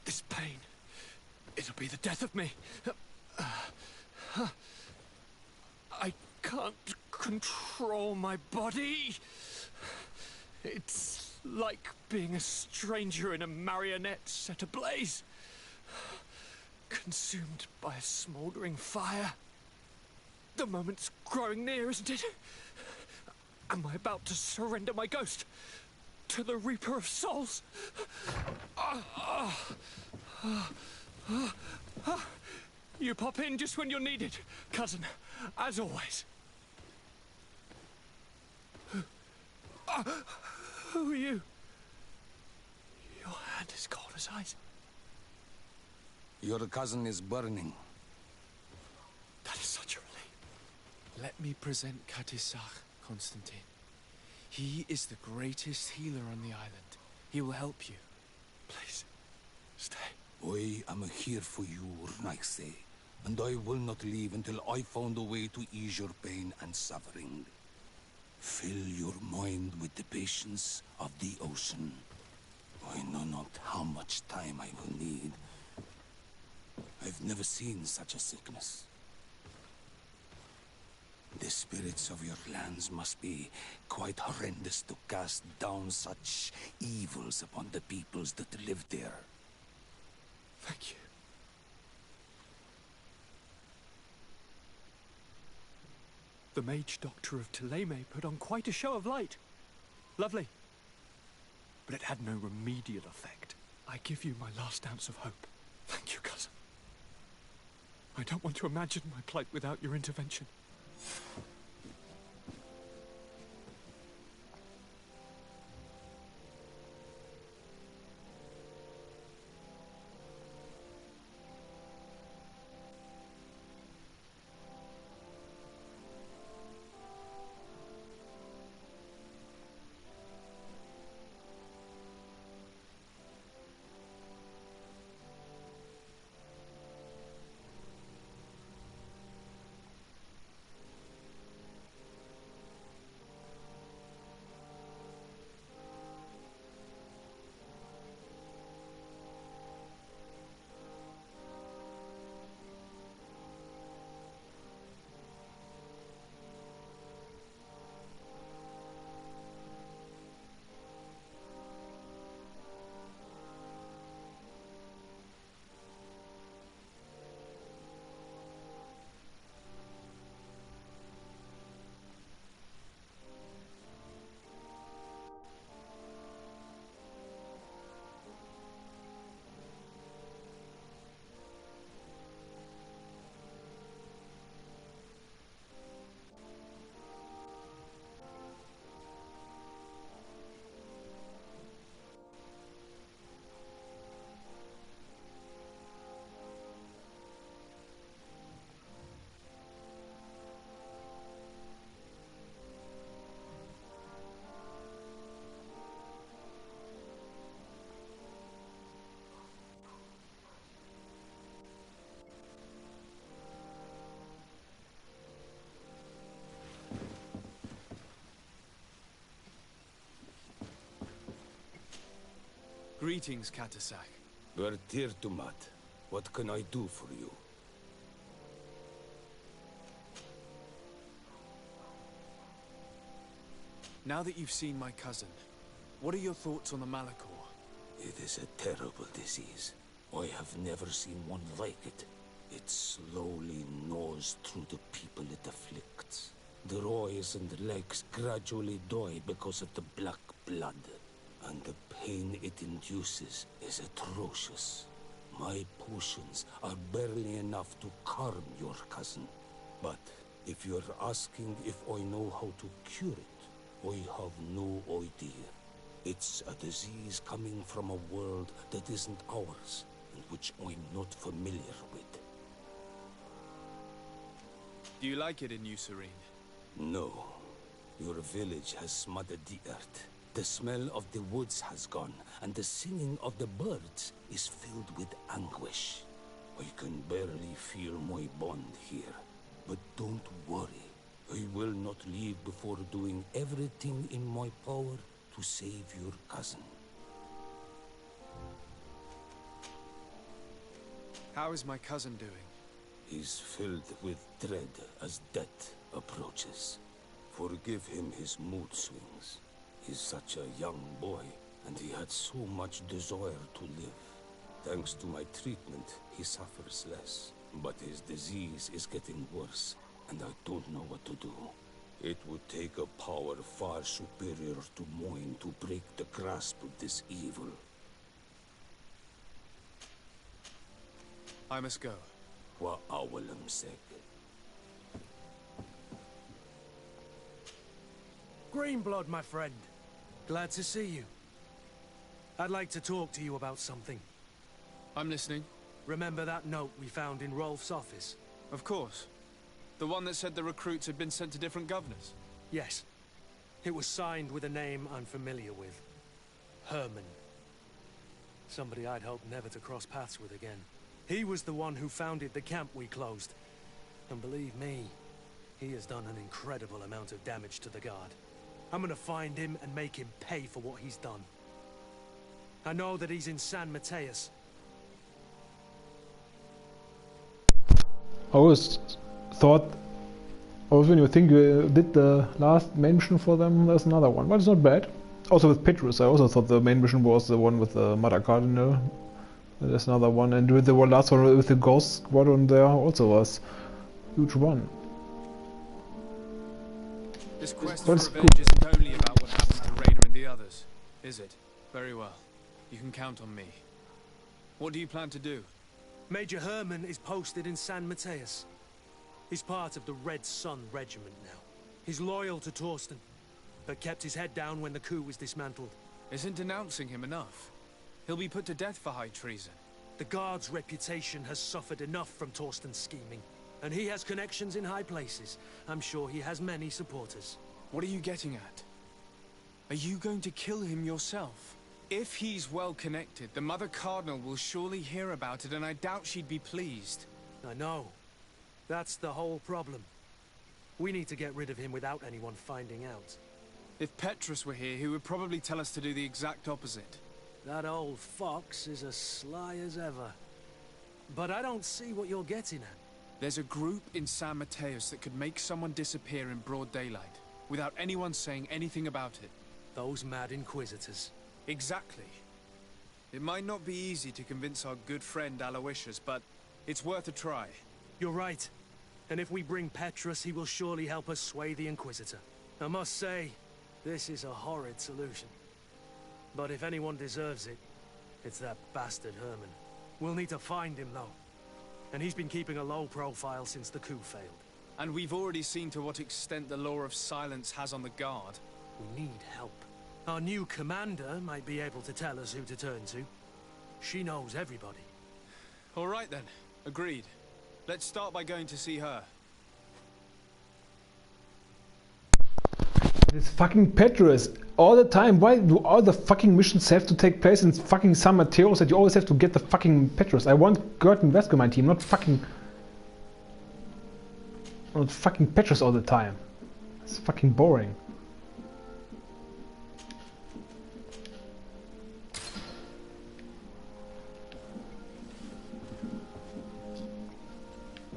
This pain, it'll be the death of me. I can't control my body. It's like being a stranger in a marionette set ablaze. Consumed by a smouldering fire. The moment's growing near, isn't it? Am I about to surrender my ghost to the Reaper of Souls? You pop in just when you're needed, cousin, as always. Who are you? Your hand is cold as ice. Your cousin is burning. That is such a relief. Let me present Katisach, Constantine. He is the greatest healer on the island. He will help you. Please, stay. I am here for you, Naise, and I will not leave until I found a way to ease your pain and suffering. Fill your mind with the patience of the ocean. I know not how much time I will need. I've never seen such a sickness. The spirits of your lands must be quite horrendous to cast down such evils upon the peoples that live there. Thank you. The mage doctor of Thélème put on quite a show of light. Lovely. But it had no remedial effect. I give you my last ounce of hope. Thank you, cousin. I don't want to imagine my plight without your intervention. Greetings, Katasak. Bertirtumat, what can I do for you? Now that you've seen my cousin, what are your thoughts on the Malachor? It is a terrible disease. I have never seen one like it. It slowly gnaws through the people it afflicts. Their eyes and legs gradually die because of the black blood. And the pain it induces is atrocious. My potions are barely enough to calm your cousin. But if you're asking if I know how to cure it, I have no idea. It's a disease coming from a world that isn't ours, and which I'm not familiar with. Do you like it in New Serene? No. Your village has smothered the earth. The smell of the woods has gone, and the singing of the birds is filled with anguish. I can barely feel my bond here. But don't worry. I will not leave before doing everything in my power to save your cousin. How is my cousin doing? He's filled with dread as death approaches. Forgive him his mood swings. He's such a young boy, and he had so much desire to live. Thanks to my treatment, he suffers less. But his disease is getting worse, and I don't know what to do. It would take a power far superior to mine to break the grasp of this evil. I must go. Wa awalam seg. Greenblood, my friend. Glad to see you. I'd like to talk to you about something. I'm listening. Remember that note we found in Rolf's office? Of course. The one that said the recruits had been sent to different governors? Yes. It was signed with a name I'm familiar with. Herman Somebody I'd hoped never to cross paths with again. He was the one who founded the camp we closed. And believe me, he has done an incredible amount of damage to the Guard. I'm gonna find him and make him pay for what he's done. I know that he's in San Mateus. I always thought, when you think you did the last main mission for them, there's another one. But it's not bad. Also with Petrus, I also thought the main mission was the one with the Mother Cardinal. There's another one, and with the last one with the Ghost Squadron there also was a huge one. This quest for revenge isn't only about what happened to Rainer and the others, is it? Very well. You can count on me. What do you plan to do? Major Herman is posted in San Mateus. He's part of the Red Sun Regiment now. He's loyal to Torsten, but kept his head down when the coup was dismantled. Isn't denouncing him enough? He'll be put to death for high treason. The Guard's reputation has suffered enough from Torsten's scheming, and he has connections in high places. I'm sure he has many supporters. What are you getting at? Are you going to kill him yourself? If he's well connected, the Mother Cardinal will surely hear about it, and I doubt she'd be pleased. I know. That's the whole problem. We need to get rid of him without anyone finding out. If Petrus were here, he would probably tell us to do the exact opposite. That old fox is as sly as ever. But I don't see what you're getting at. There's a group in San Mateus that could make someone disappear in broad daylight, without anyone saying anything about it. Those mad Inquisitors. Exactly. It might not be easy to convince our good friend Aloysius, but it's worth a try. You're right. And if we bring Petrus, he will surely help us sway the Inquisitor. I must say, this is a horrid solution. But if anyone deserves it, it's that bastard Herman. We'll need to find him, though. And he's been keeping a low profile since the coup failed. And we've already seen to what extent the law of silence has on the Guard. We need help. Our new commander might be able to tell us who to turn to. She knows everybody. All right then. Agreed. Let's start by going to see her. This fucking Petrus, all the time. Why do all the fucking missions have to take place in fucking San Mateos that you always have to get the fucking Petrus? I want Gert and Wesker on my team, not fucking Petrus all the time. It's fucking boring.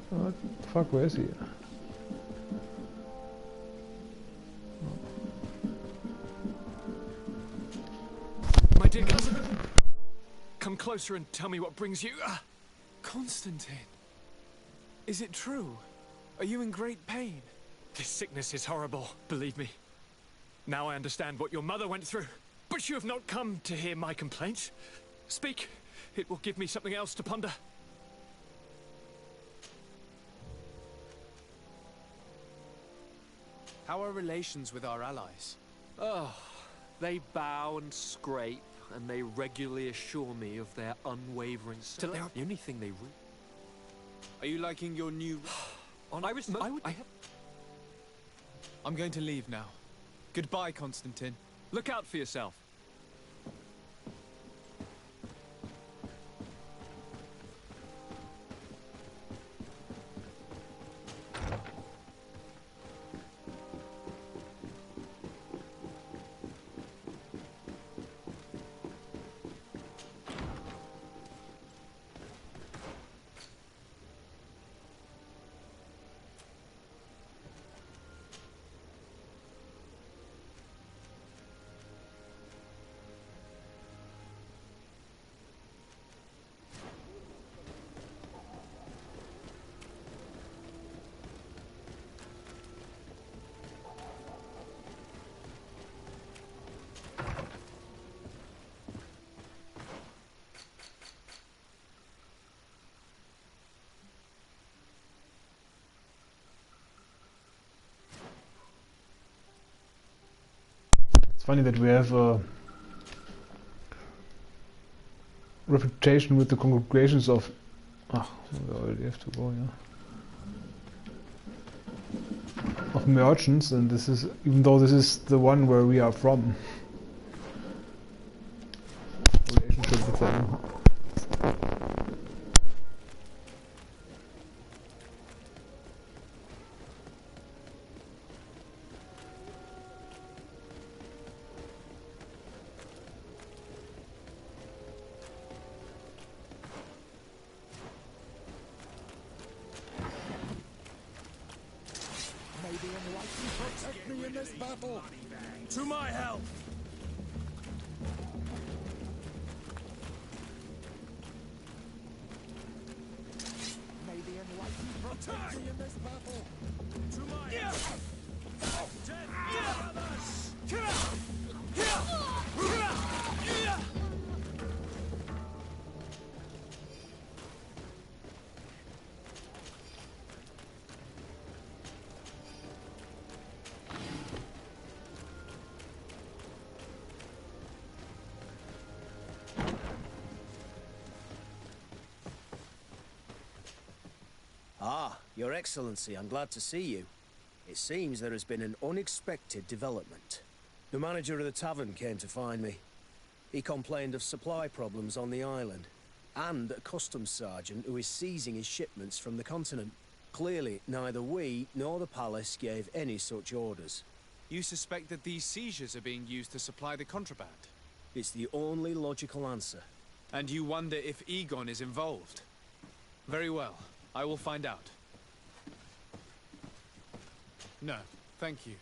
What the fuck, where is he? My dear cousin, come closer and tell me what brings you. Constantine, is it true? Are you in great pain? This sickness is horrible, believe me. Now I understand what your mother went through. But you have not come to hear my complaints. Speak, it will give me something else to ponder. How are relations with our allies? Oh, they bow and scrape, and they regularly assure me of their unwavering support. They're the only thing they Are you liking your new... I'm going to leave now. Goodbye, Constantine. Look out for yourself. Funny that we have a reputation with the congregations of... we already have to go, yeah. Of merchants, and this is, even though this is the one where we are from. Relationship visit them. May the Enlightened protect me in this battle. To my help! May the Enlightened protect me in this battle. To my help! Ah, Your Excellency, I'm glad to see you. It seems there has been an unexpected development. The manager of the tavern came to find me. He complained of supply problems on the island, and a customs sergeant who is seizing his shipments from the continent. Clearly, neither we nor the palace gave any such orders. You suspect that these seizures are being used to supply the contraband? It's the only logical answer. And you wonder if Egon is involved? Very well. I will find out. No, thank you.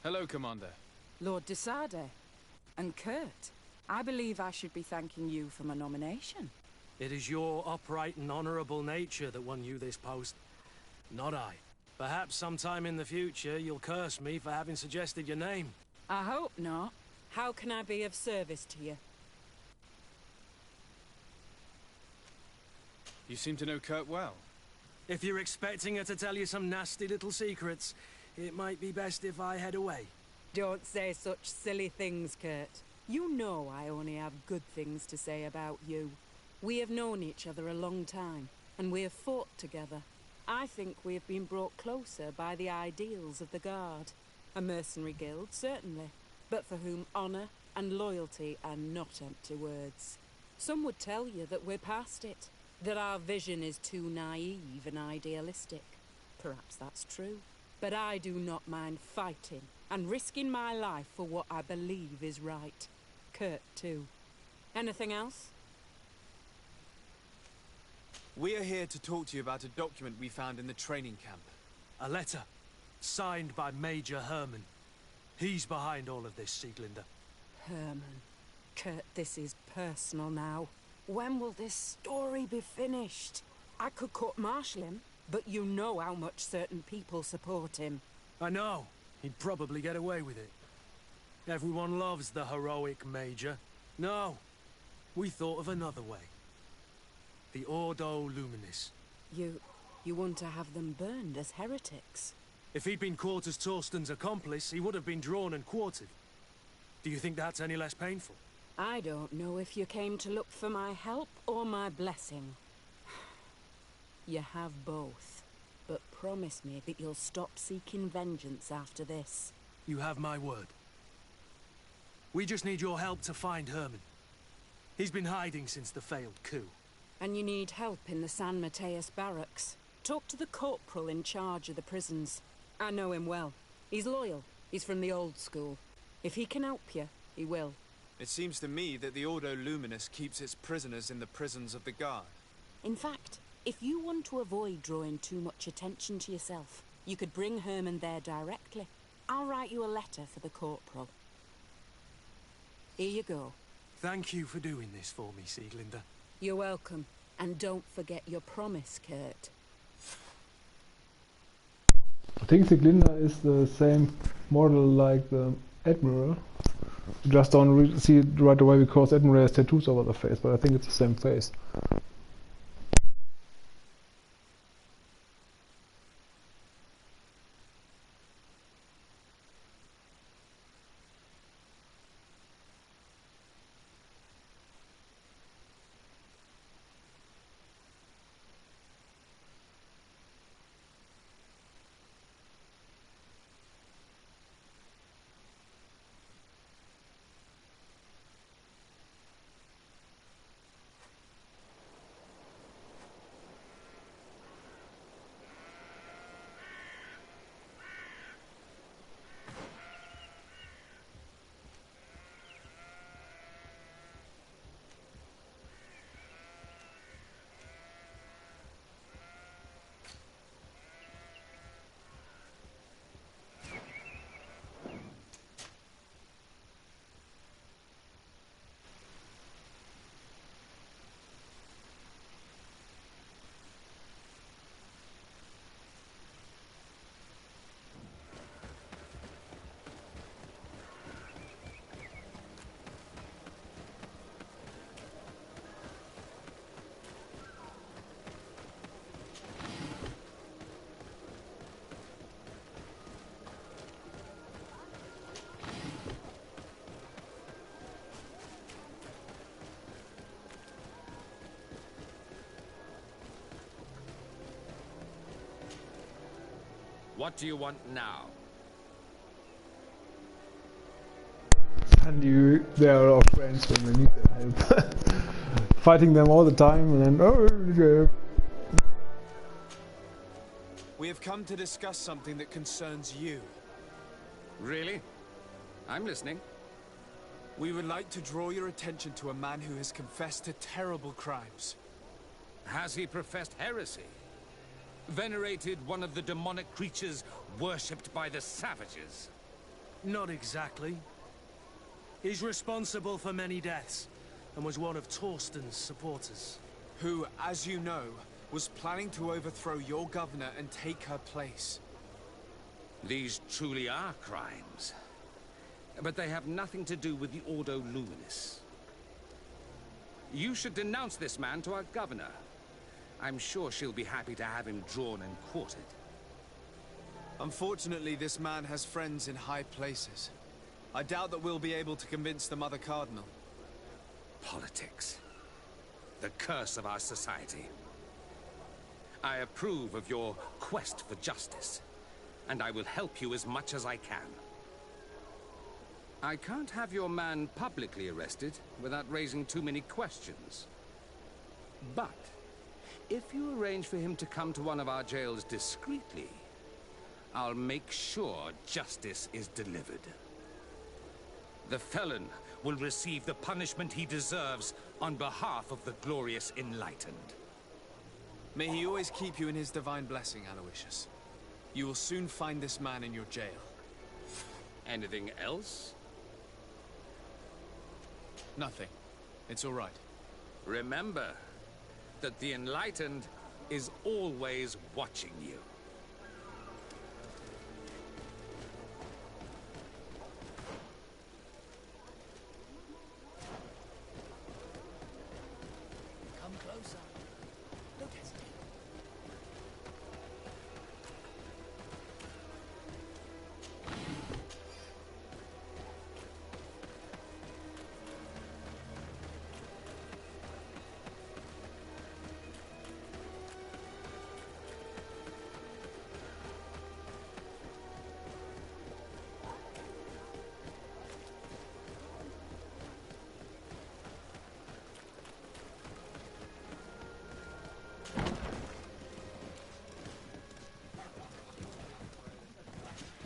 Hello, Commander. Lord de Sade. And Kurt, I believe I should be thanking you for my nomination. It is your upright and honorable nature that won you this post, not I. Perhaps sometime in the future you'll curse me for having suggested your name. I hope not. How can I be of service to you? You seem to know Kurt well. If you're expecting her to tell you some nasty little secrets, it might be best if I head away. Don't say such silly things, Kurt. You know I only have good things to say about you. We have known each other a long time, and we have fought together. I think we have been brought closer by the ideals of the Guard. A mercenary guild, certainly, but for whom honor and loyalty are not empty words. Some would tell you that we're past it, that our vision is too naive and idealistic. Perhaps that's true. But I do not mind fighting and risking my life for what I believe is right. Kurt, too. Anything else? We are here to talk to you about a document we found in the training camp. A letter, signed by Major Herman. He's behind all of this, Sieglinde. Herman. Kurt, this is personal now. When will this story be finished? I could court-martial him, but you know how much certain people support him. I know. He'd probably get away with it. Everyone loves the heroic Major. No, we thought of another way. The Ordo Luminis. You want to have them burned as heretics? If he'd been caught as Torsten's accomplice, he would have been drawn and quartered. Do you think that's any less painful? I don't know if you came to look for my help or my blessing. You have both. But promise me that you'll stop seeking vengeance after this. You have my word. We just need your help to find Herman. He's been hiding since the failed coup. And you need help in the San Mateus barracks. Talk to the corporal in charge of the prisons. I know him well. He's loyal. He's from the old school. If he can help you, he will. It seems to me that the Ordo Luminous keeps its prisoners in the prisons of the Guard. In fact, if you want to avoid drawing too much attention to yourself, you could bring Herman there directly. I'll write you a letter for the corporal. Here you go. Thank you for doing this for me, Sieglinde. You're welcome. And don't forget your promise, Kurt. I think the Glinda is the same model like the Admiral. You just don't see it right away because Admiral has tattoos over the face, but I think it's the same face. What do you want now? And they are our friends when we need their help. Fighting them all the time and then, oh, yeah. We have come to discuss something that concerns you. Really? I'm listening. We would like to draw your attention to a man who has confessed to terrible crimes. Has he professed heresy? Venerated one of the demonic creatures worshipped by the savages? Not exactly. He's responsible for many deaths, and was one of Torsten's supporters. Who, as you know, was planning to overthrow your governor and take her place. These truly are crimes. But they have nothing to do with the Ordo Luminis. You should denounce this man to our governor. I'm sure she'll be happy to have him drawn and quartered. Unfortunately, this man has friends in high places. I doubt that we'll be able to convince the Mother Cardinal. Politics. The curse of our society. I approve of your quest for justice, and I will help you as much as I can. I can't have your man publicly arrested without raising too many questions. But if you arrange for him to come to one of our jails discreetly, I'll make sure justice is delivered. The felon will receive the punishment he deserves on behalf of the glorious Enlightened. May he always keep you in his divine blessing, Aloysius. You will soon find this man in your jail. Anything else? Nothing. It's all right. Remember that the Enlightened is always watching you. Come closer. Don't hesitate.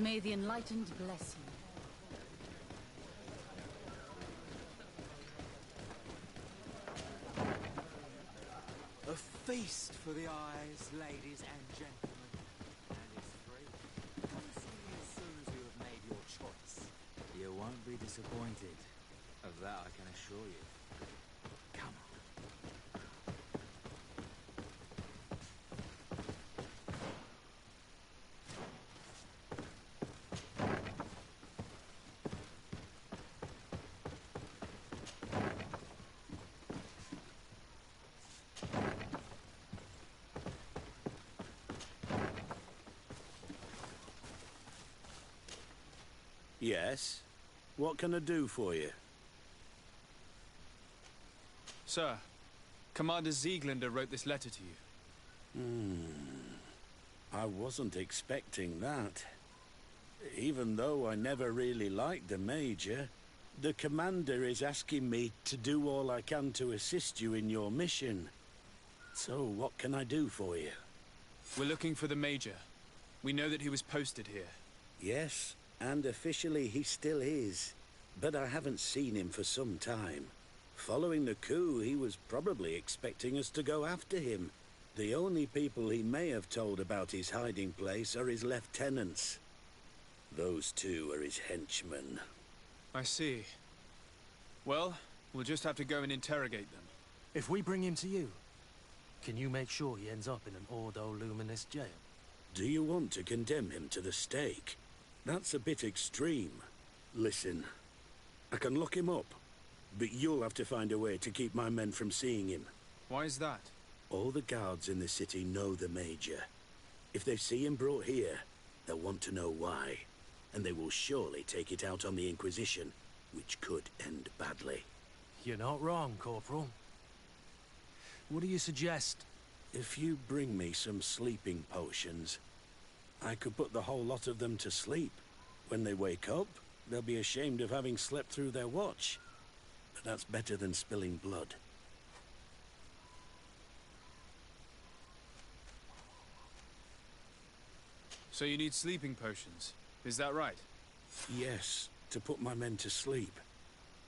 May the Enlightened bless you. A feast for the eyes, ladies and gentlemen. And it's free. Come see me as soon as you have made your choice. You won't be disappointed. Of that I can assure you. Come on. Yes? What can I do for you? Sir, Commander Zieglander wrote this letter to you. I wasn't expecting that. Even though I never really liked the Major, the Commander is asking me to do all I can to assist you in your mission. So, what can I do for you? We're looking for the Major. We know that he was posted here. Yes, and officially he still is. But I haven't seen him for some time. Following the coup, he was probably expecting us to go after him. The only people he may have told about his hiding place are his lieutenants. Those two are his henchmen. I see. Well, we'll just have to go and interrogate them. If we bring him to you, can you make sure he ends up in an Ordo Luminous jail? Do you want to condemn him to the stake? That's a bit extreme. Listen, I can lock him up, but you'll have to find a way to keep my men from seeing him. Why is that? All the guards in the city know the Major. If they see him brought here, they'll want to know why. And they will surely take it out on the Inquisition, which could end badly. You're not wrong, Corporal. What do you suggest? If you bring me some sleeping potions, I could put the whole lot of them to sleep. When they wake up, they'll be ashamed of having slept through their watch. But that's better than spilling blood. So you need sleeping potions, is that right? Yes, to put my men to sleep.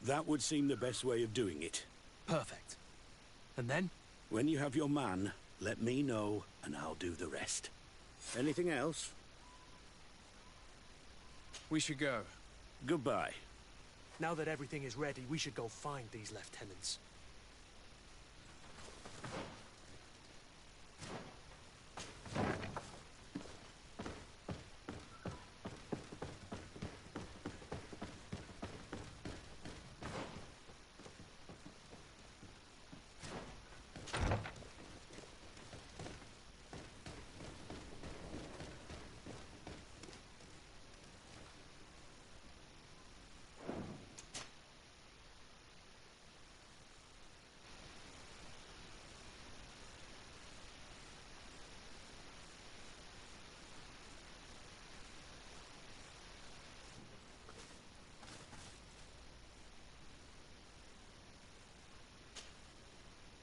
That would seem the best way of doing it. Perfect. And then? When you have your man, let me know, and I'll do the rest. Anything else? We should go. Goodbye. Now that everything is ready, we should go find these lieutenants.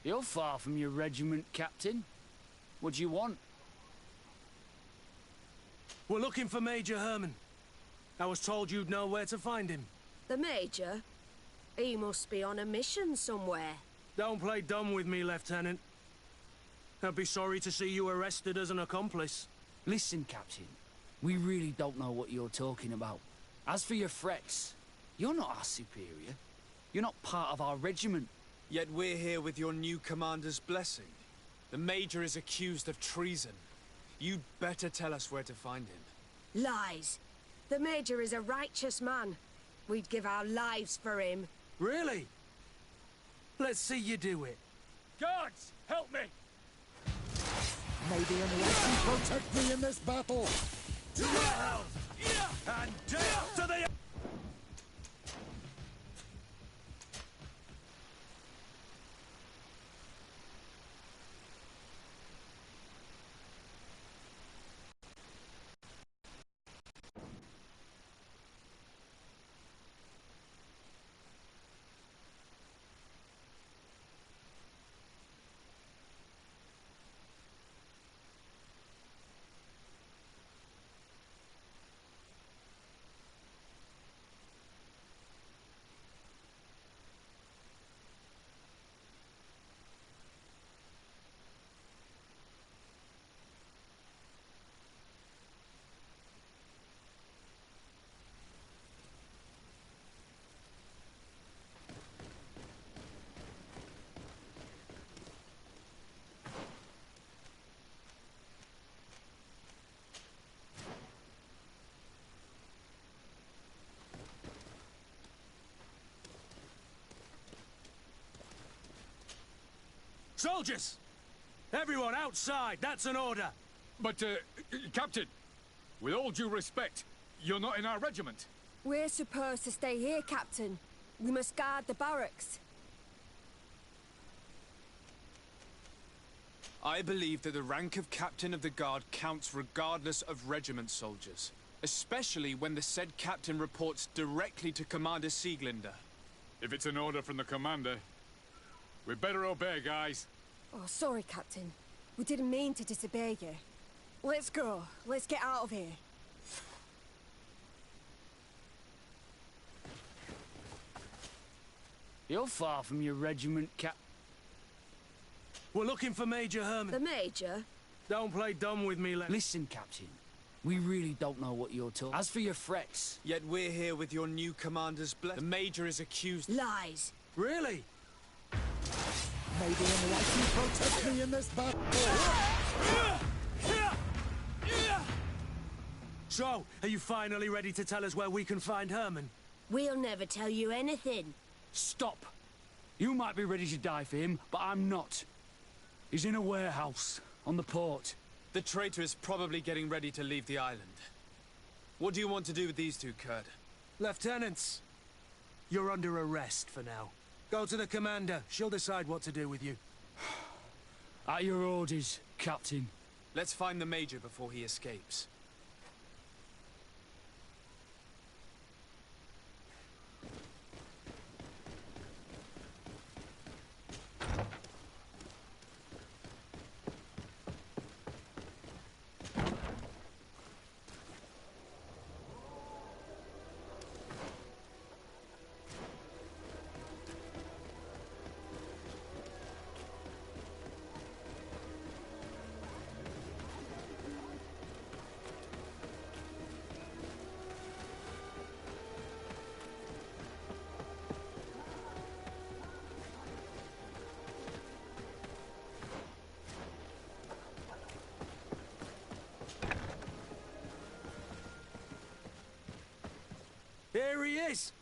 You're far from your regiment, Captain. What do you want? We're looking for Major Herman. I was told you'd know where to find him. The Major? He must be on a mission somewhere. Don't play dumb with me, Lieutenant. I'd be sorry to see you arrested as an accomplice. Listen, Captain. We really don't know what you're talking about. As for your threats, you're not our superior. You're not part of our regiment. Yet we're here with your new commander's blessing. The Major is accused of treason. You'd better tell us where to find him. Lies. The Major is a righteous man. We'd give our lives for him. Really? Let's see you do it. Guards, help me! Maybe unless you protect me in this battle. To hell! And death to the... Soldiers! Everyone outside, that's an order! But, Captain, with all due respect, you're not in our regiment. We're supposed to stay here, Captain. We must guard the barracks. I believe that the rank of Captain of the Guard counts regardless of regiment soldiers. Especially when the said captain reports directly to Commander Sieglinder. If it's an order from the commander, we better obey, guys. Oh, sorry, Captain. We didn't mean to disobey you. Let's go. Let's get out of here. You're far from your regiment, We're looking for Major Herman. The Major? Don't play dumb with me, Listen, Captain. We really don't know what you're talking. As for your threats... Yet we're here with your new commander's blessing. The Major is accused... Lies. Really? May the Enlightened protect me in this battle. So, are you finally ready to tell us where we can find Herman? We'll never tell you anything. Stop! You might be ready to die for him, but I'm not. He's in a warehouse, on the port. The traitor is probably getting ready to leave the island. What do you want to do with these two, Kurt? Lieutenants, you're under arrest for now. Go to the commander. She'll decide what to do with you. At your orders, Captain. Let's find the Major before he escapes. Here he is!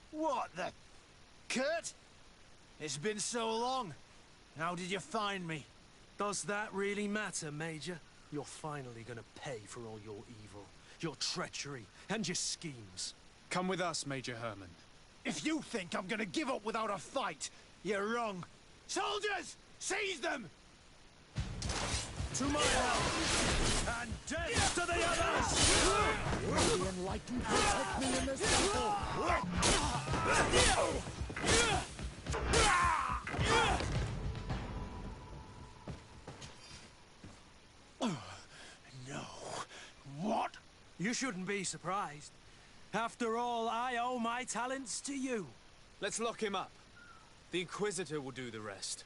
What the... Kurt? It's been so long. How did you find me? Does that really matter, Major? You're finally gonna pay for all your evil, your treachery, and your schemes. Come with us, Major Herman. If you think I'm gonna give up without a fight, you're wrong. Soldiers! Seize them! To my help! And death to the others! Will the Enlightened protect me in this battle? No. What? You shouldn't be surprised. After all, I owe my talents to you. Let's lock him up. The Inquisitor will do the rest.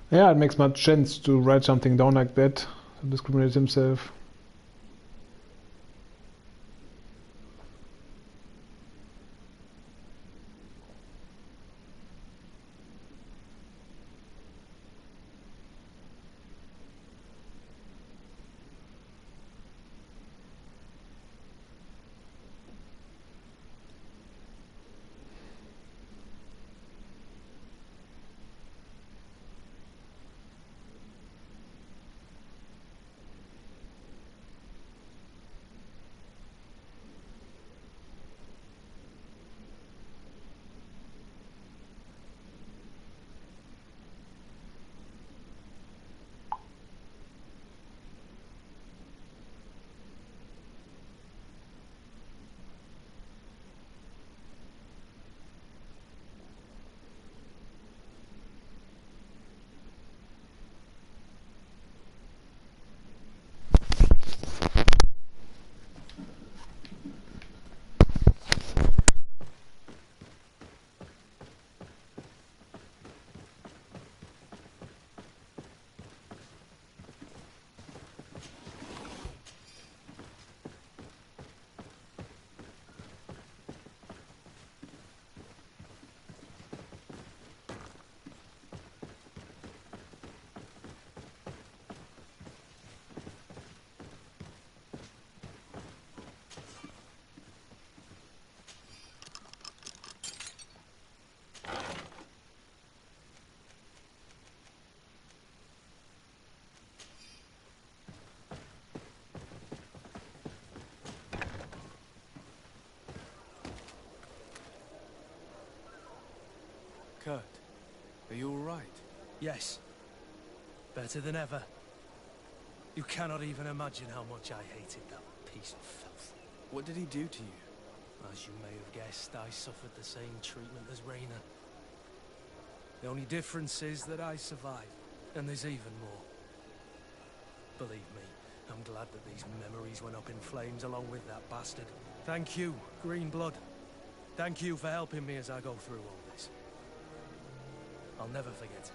Yeah, it makes much sense to write something down like that, to discriminate himself. Kurt, are you all right? Yes. Better than ever. You cannot even imagine how much I hated that piece of filth. What did he do to you? As you may have guessed, I suffered the same treatment as Rayna. The only difference is that I survived, and there's even more. Believe me, I'm glad that these memories went up in flames along with that bastard. Thank you, Green Blood. Thank you for helping me as I go through all this. I'll never forget.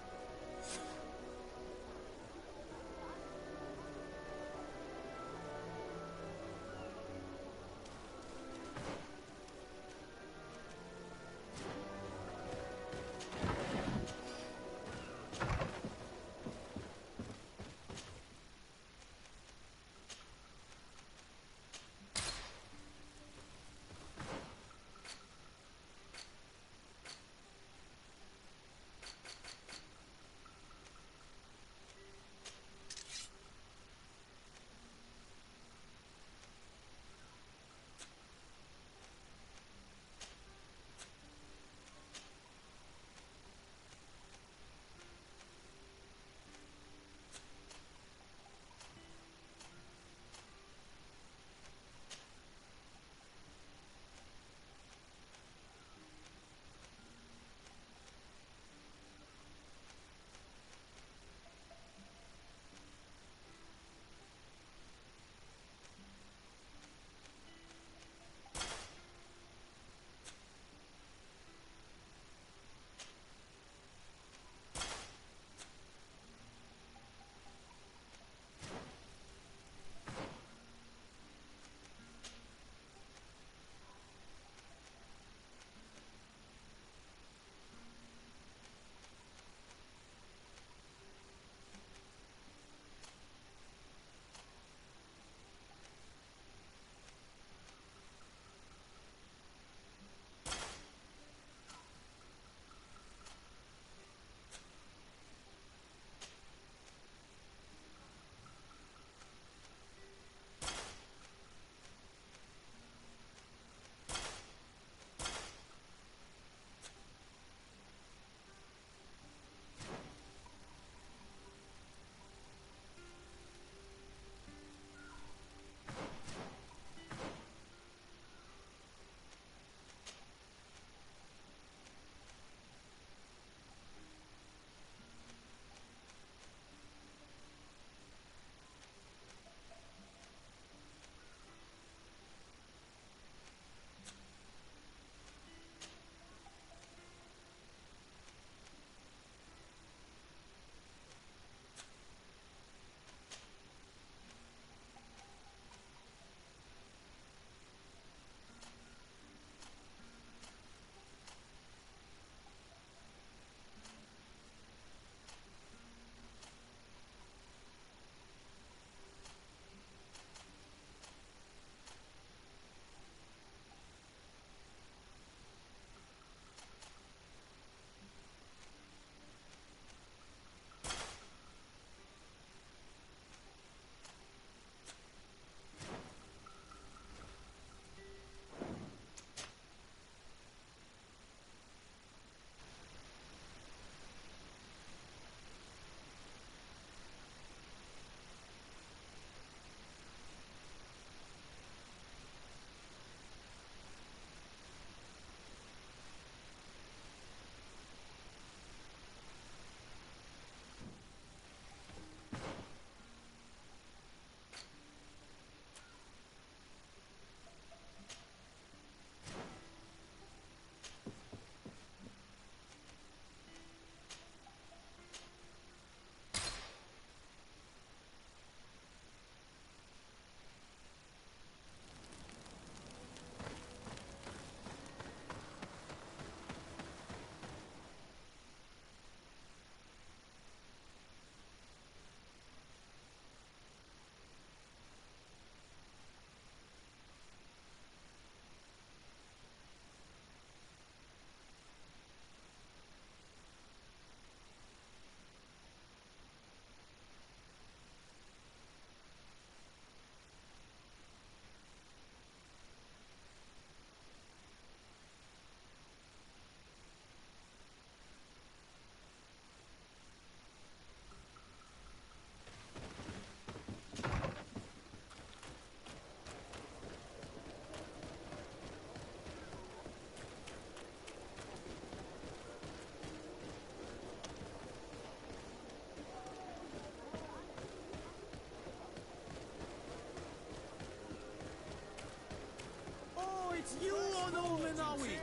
You on Ulminawi!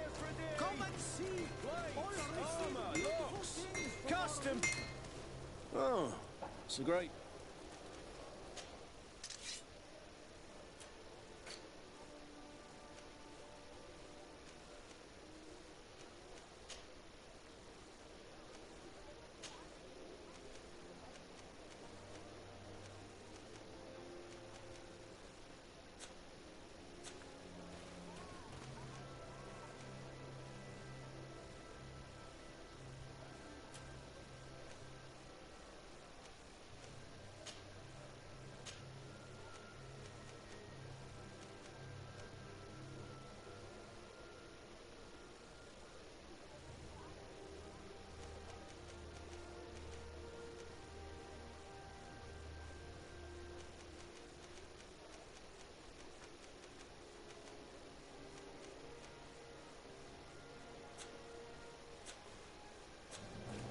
Come and see! Armor, locks, custom! Oh, so great.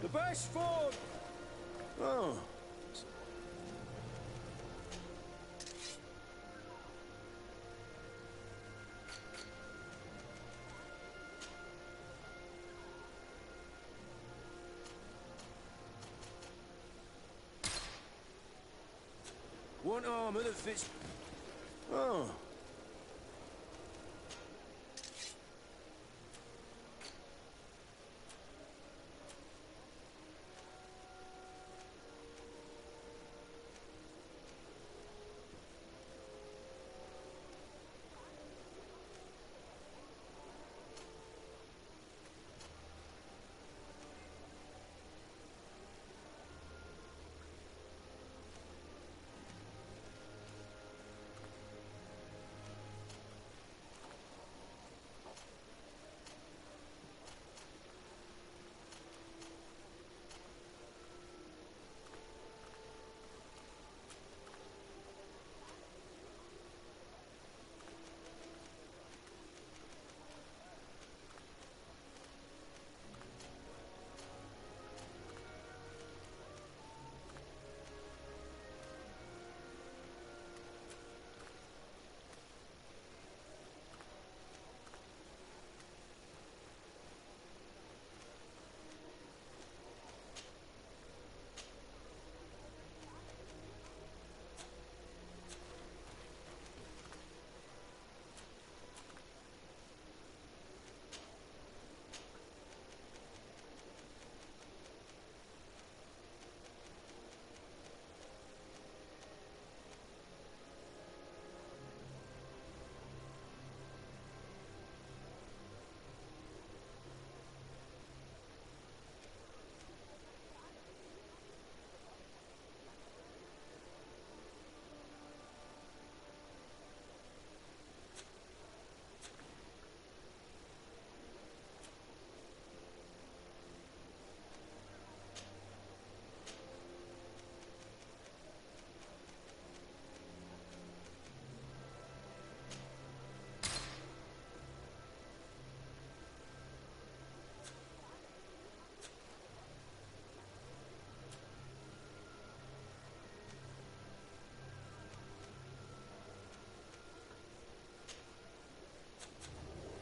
The best fort! Oh. One armor that fits... Oh.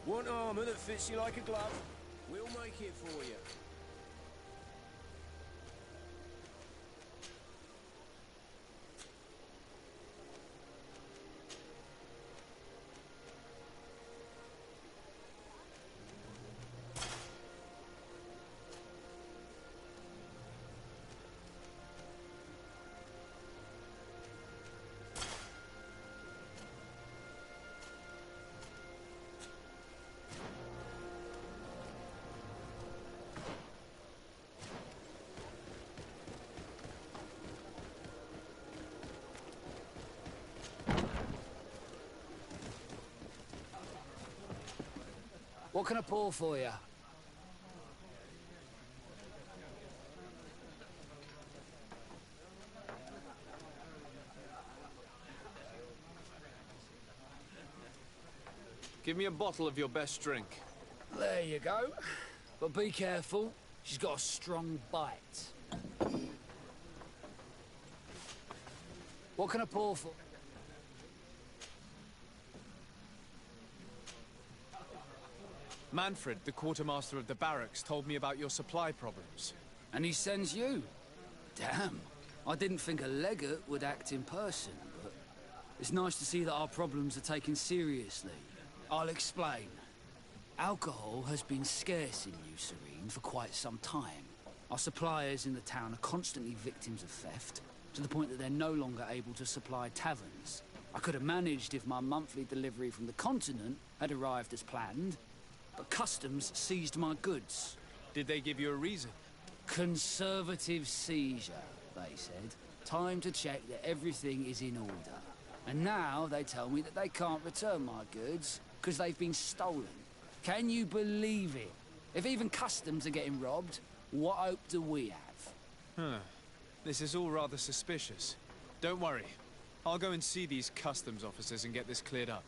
Want armor that fits you like a glove? We'll make it for you. What can I pour for you? Give me a bottle of your best drink. There you go. But be careful, she's got a strong bite. What can I pour for? Manfred, the quartermaster of the barracks, told me about your supply problems. And he sends you? Damn. I didn't think a legate would act in person, but it's nice to see that our problems are taken seriously. I'll explain. Alcohol has been scarce in New Serene for quite some time. Our suppliers in the town are constantly victims of theft, to the point that they're no longer able to supply taverns. I could have managed if my monthly delivery from the continent had arrived as planned, but customs seized my goods. Did they give you a reason? Conservative seizure, they said. Time to check that everything is in order. And now they tell me that they can't return my goods because they've been stolen. Can you believe it? If even customs are getting robbed, what hope do we have? Huh. This is all rather suspicious. Don't worry. I'll go and see these customs officers and get this cleared up.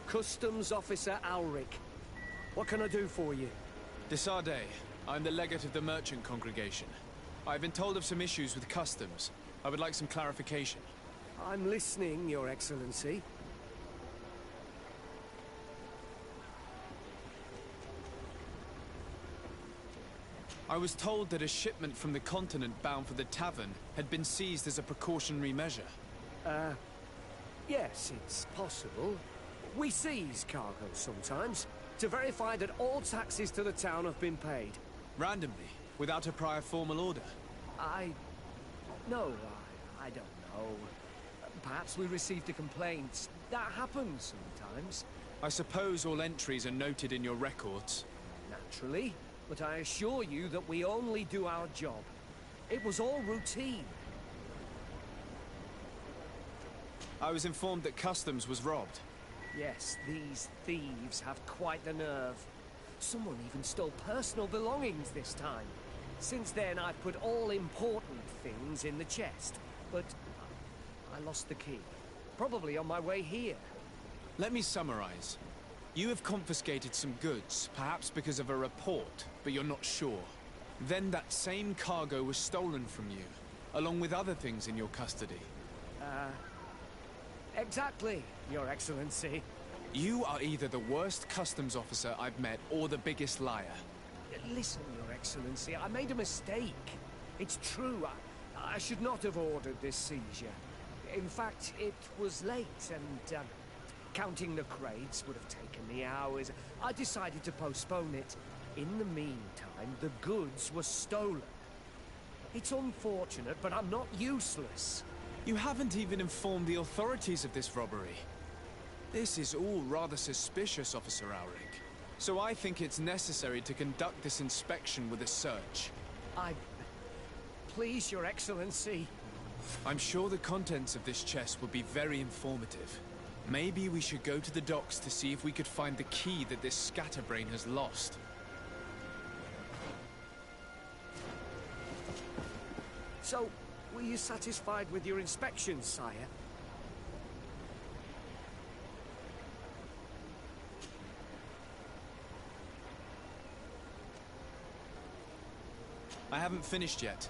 Customs Officer Alric. What can I do for you? Desade, I'm the legate of the merchant congregation. I've been told of some issues with customs. I would like some clarification. I'm listening, Your Excellency. I was told that a shipment from the continent bound for the tavern had been seized as a precautionary measure. Yes, it's possible. We seize cargo sometimes, to verify that all taxes to the town have been paid. Randomly, without a prior formal order? No, I don't know. Perhaps we received a complaint. That happens sometimes. I suppose all entries are noted in your records. Naturally, but I assure you that we only do our job. It was all routine. I was informed that customs was robbed. Yes, these thieves have quite the nerve. Someone even stole personal belongings this time. Since then, I've put all important things in the chest, but I lost the key. Probably on my way here. Let me summarize. You have confiscated some goods, perhaps because of a report, but you're not sure. Then that same cargo was stolen from you, along with other things in your custody. Exactly, Your Excellency. You are either the worst customs officer I've met or the biggest liar. Listen, Your Excellency, I made a mistake. It's true, I should not have ordered this seizure. In fact, it was late and, counting the crates would have taken me hours. I decided to postpone it. In the meantime, the goods were stolen. It's unfortunate, but I'm not useless. You haven't even informed the authorities of this robbery. This is all rather suspicious, Officer Auric. So I think it's necessary to conduct this inspection with a search. Please, Your Excellency. I'm sure the contents of this chest would be very informative. Maybe we should go to the docks to see if we could find the key that this scatterbrain has lost. So, were you satisfied with your inspection, sire? I haven't finished yet.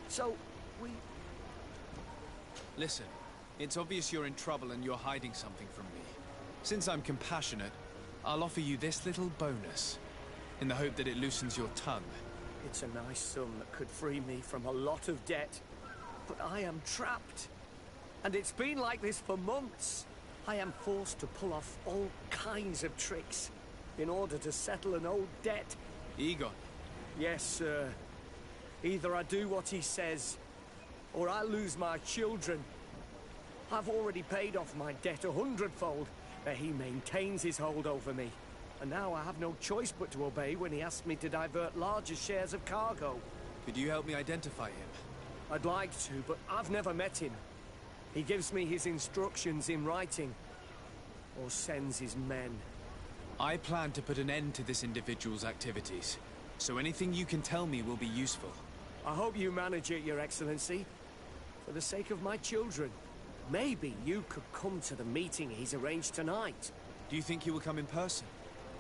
So, Listen, it's obvious you're in trouble and you're hiding something from me. Since I'm compassionate, I'll offer you this little bonus, in the hope that it loosens your tongue. It's a nice sum that could free me from a lot of debt. But I am trapped. And it's been like this for months. I am forced to pull off all kinds of tricks in order to settle an old debt. Egon? Yes, sir. Either I do what he says, or I lose my children. I've already paid off my debt 100-fold, but he maintains his hold over me. And now I have no choice but to obey when he asks me to divert larger shares of cargo. Could you help me identify him? I'd like to, but I've never met him. He gives me his instructions in writing, or sends his men. I plan to put an end to this individual's activities, so anything you can tell me will be useful. I hope you manage it, Your Excellency. For the sake of my children, maybe you could come to the meeting he's arranged tonight. Do you think he will come in person?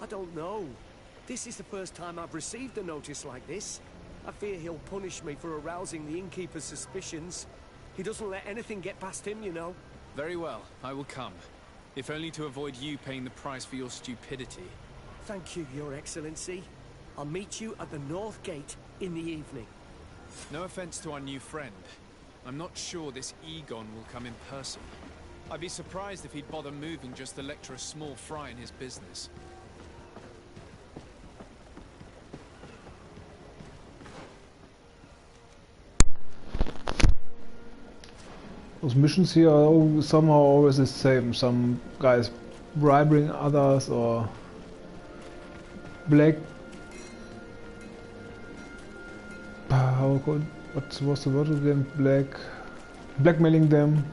I don't know. This is the first time I've received a notice like this. I fear he'll punish me for arousing the innkeeper's suspicions. He doesn't let anything get past him, you know. Very well, I will come. If only to avoid you paying the price for your stupidity. Thank you, Your Excellency. I'll meet you at the North Gate in the evening. No offense to our new friend. I'm not sure this Egon will come in person. I'd be surprised if he'd bother moving just to lecture a small fry in his business. Those missions here are somehow always the same. Some guys bribing others, or what was the word again? Blackmailing them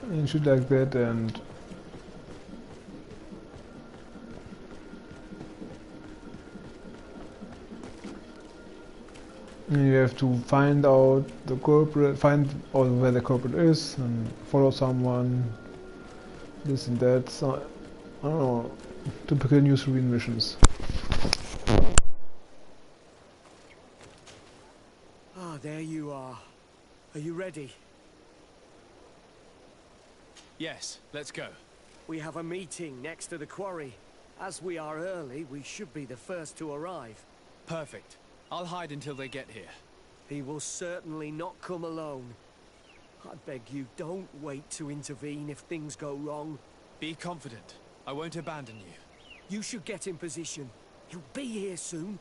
and shit like that, and you have to find out the corporate, find out where the corporate is, and follow someone, this and that. So, I don't know, typical news reading missions. Ah, there you are. Are you ready? Yes, let's go. We have a meeting next to the quarry. As we are early, we should be the first to arrive. Perfect. I'll hide until they get here. He will certainly not come alone. I beg you, don't wait to intervene if things go wrong. Be confident. I won't abandon you. You should get in position. He'll be here soon.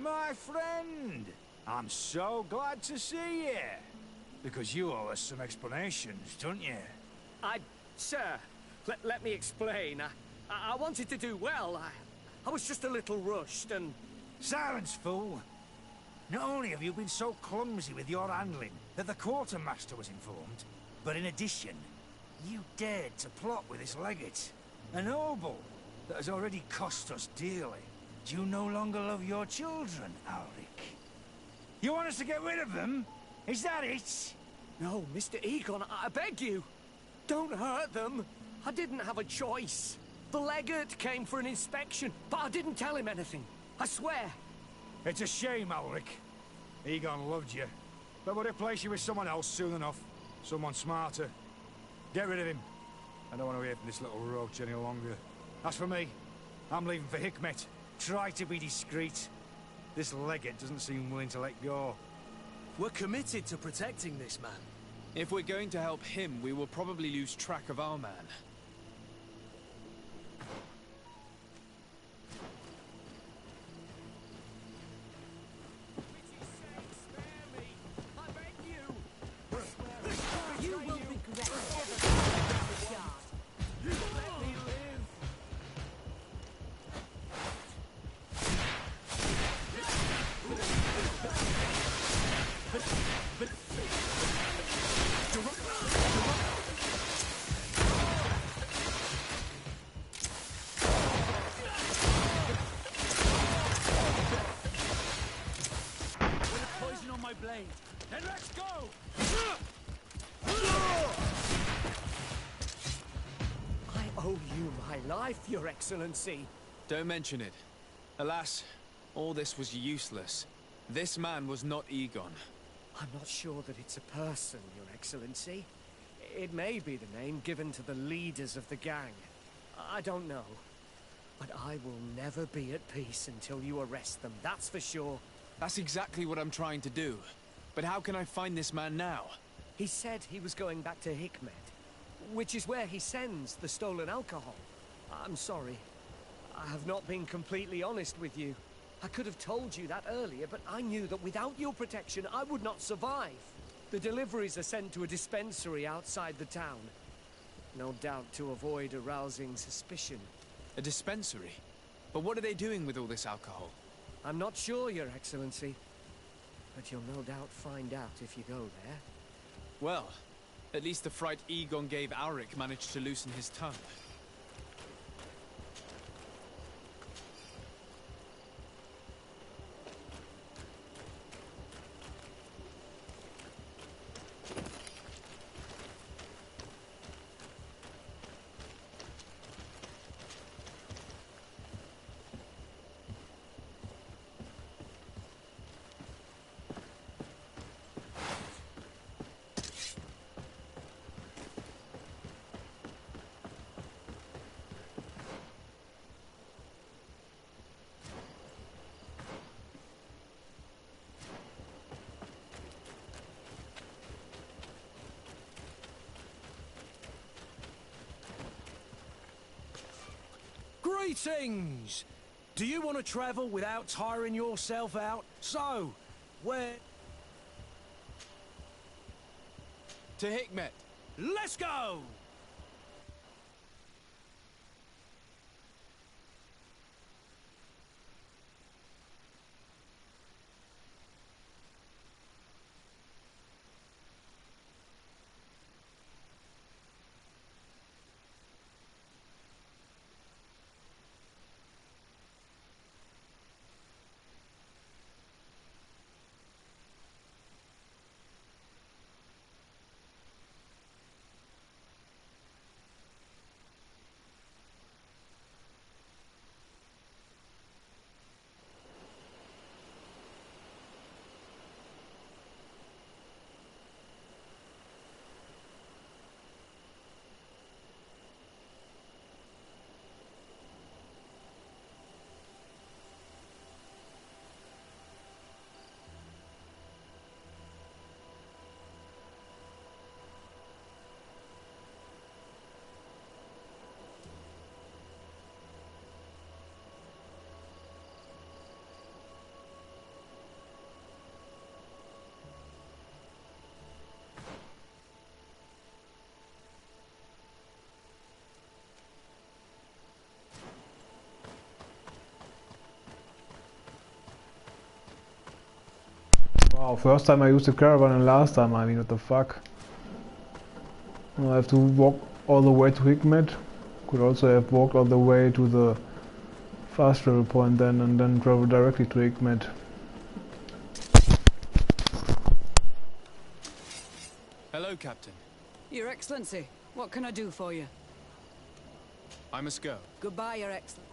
My friend, I'm so glad to see you. Because you owe us some explanations, don't you? Sir, let me explain. I wanted to do well. I was just a little rushed and... Silence, fool. Not only have you been so clumsy with your handling that the quartermaster was informed, but in addition, you dared to plot with this legate, a noble that has already cost us dearly. Do you no longer love your children, Ulrich? You want us to get rid of them? Is that it? No, Mr. Egon, I beg you. Don't hurt them. I didn't have a choice. The legate came for an inspection, but I didn't tell him anything. I swear. It's a shame, Ulrich. Egon loved you, but would replace you with someone else soon enough. Someone smarter. Get rid of him. I don't want to hear from this little roach any longer. As for me, I'm leaving for Hikmet. Try to be discreet. This legate doesn't seem willing to let go. We're committed to protecting this man. If we're going to help him, we will probably lose track of our man. blade. Then let's go! I owe you my life, Your Excellency. Don't mention it. Alas, all this was useless. This man was not Egon. I'm not sure that it's a person, Your Excellency. It may be the name given to the leaders of the gang. I don't know. But I will never be at peace until you arrest them, that's for sure. That's exactly what I'm trying to do. But how can I find this man now? He said he was going back to Hikmet, which is where he sends the stolen alcohol. I'm sorry. I have not been completely honest with you. I could have told you that earlier, but I knew that without your protection, I would not survive. The deliveries are sent to a dispensary outside the town. No doubt to avoid arousing suspicion. A dispensary? But what are they doing with all this alcohol? I'm not sure, Your Excellency. But you'll no doubt find out if you go there. Well, at least the fright Egon gave Auric managed to loosen his tongue. Greetings! Do you want to travel without tiring yourself out? So, where... To Hikmet! Let's go! Wow, first time I used the caravan and last time, I mean, what the fuck? I have to walk all the way to Hikmet. Could also have walked all the way to the fast travel point then and then travel directly to Hikmet. Hello, Captain. Your Excellency, what can I do for you? I must go. Goodbye, Your Excellency.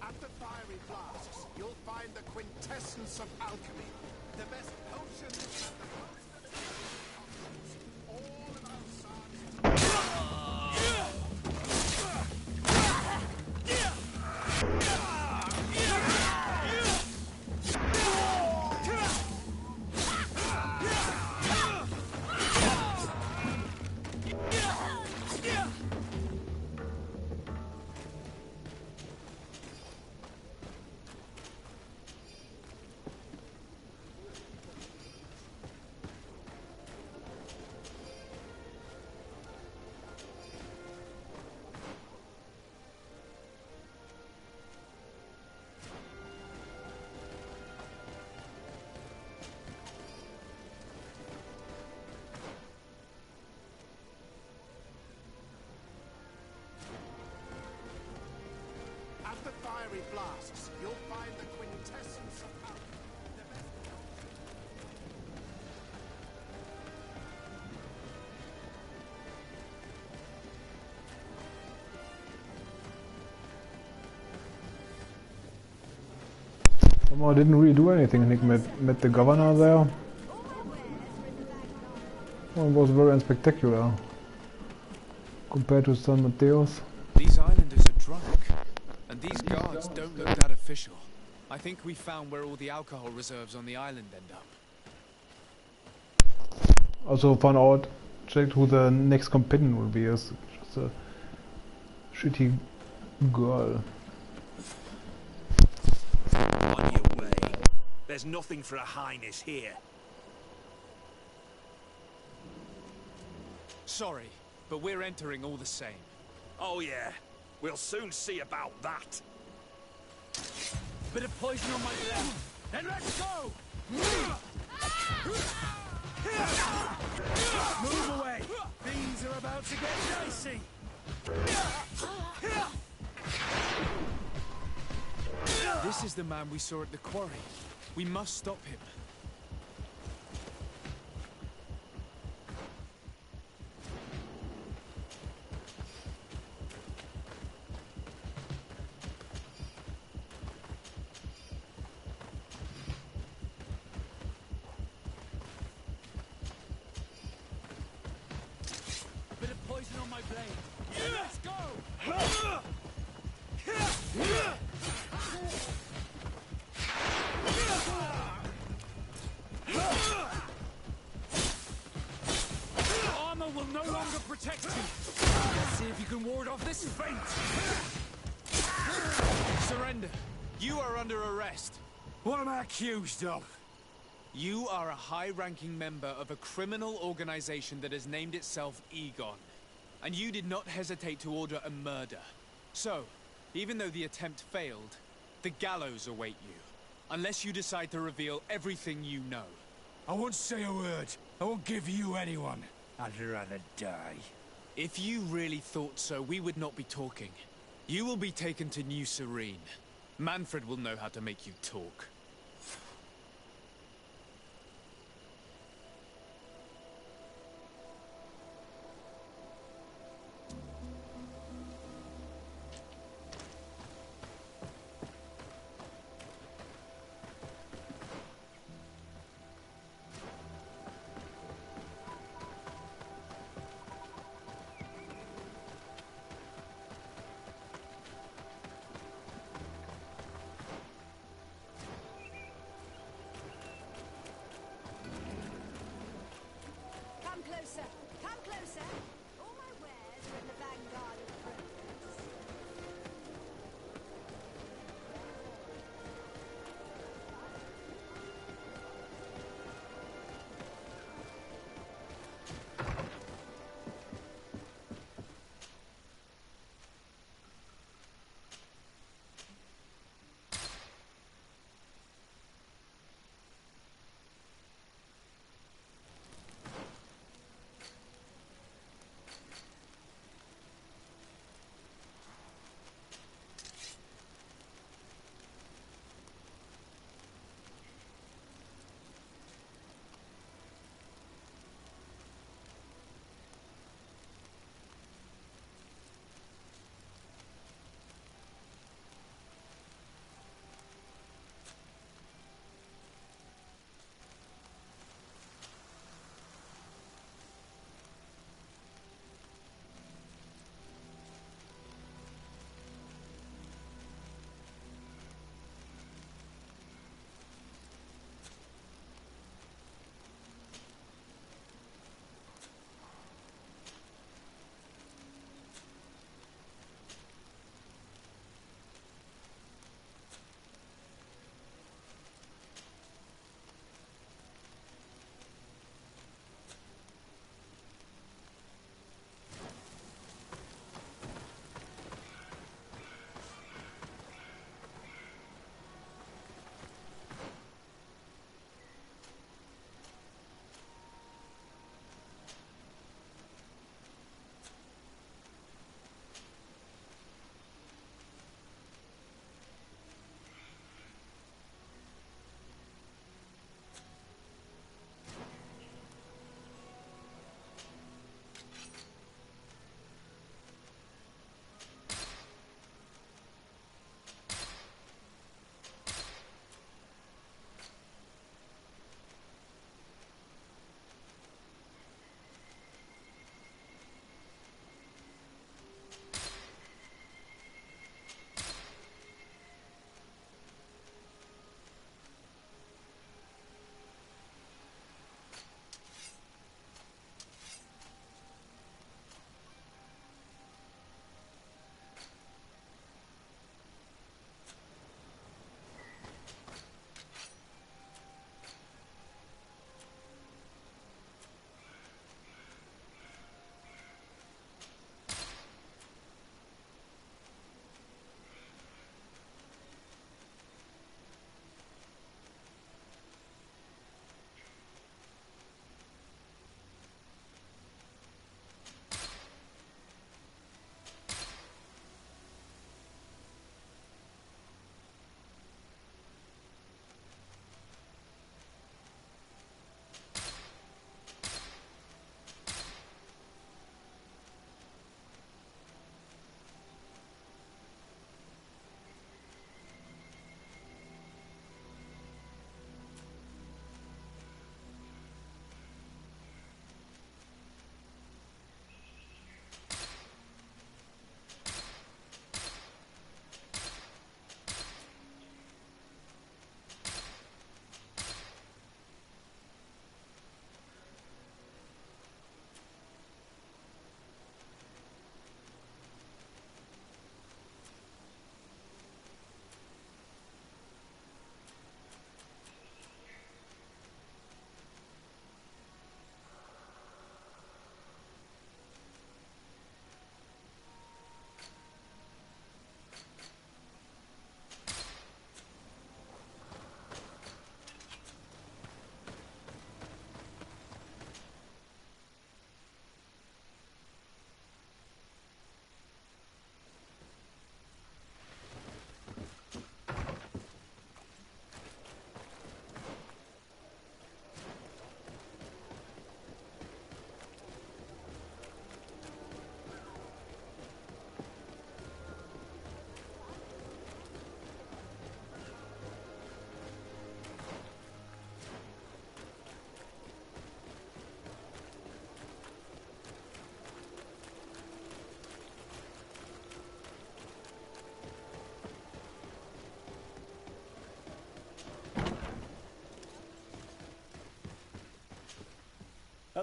At the fiery flasks, you'll find the quintessence of alchemy. The best potions and the most options. All of our artillery blasts, you'll find the quintessence of power. Somehow I didn't really do anything. I think met the governor there. Well, it was very unspectacular compared to San Mateos. These islanders are drunk, and these guards don't look that official. I think we found where all the alcohol reserves on the island end up. Also found out, checked who the next companion will be. It's just a shitty girl. On your way. There's nothing for a highness here. Sorry, but we're entering all the same. Oh yeah, we'll soon see about that. Bit of poison on my left. Then let's go! Move away! Things are about to get dicey! This is the man we saw at the quarry. We must stop him. Bit of poison on my blade. Let's go! Armor will no longer protect you. Let's see if you can ward off this feint. Surrender. You are under arrest. What am I accused of? You are a high-ranking member of a criminal organization that has named itself Egon. And you did not hesitate to order a murder. So, even though the attempt failed, the gallows await you. Unless you decide to reveal everything you know. I won't say a word. I won't give you anyone. I'd rather die. If you really thought so, we would not be talking. You will be taken to New Serene. Manfred will know how to make you talk.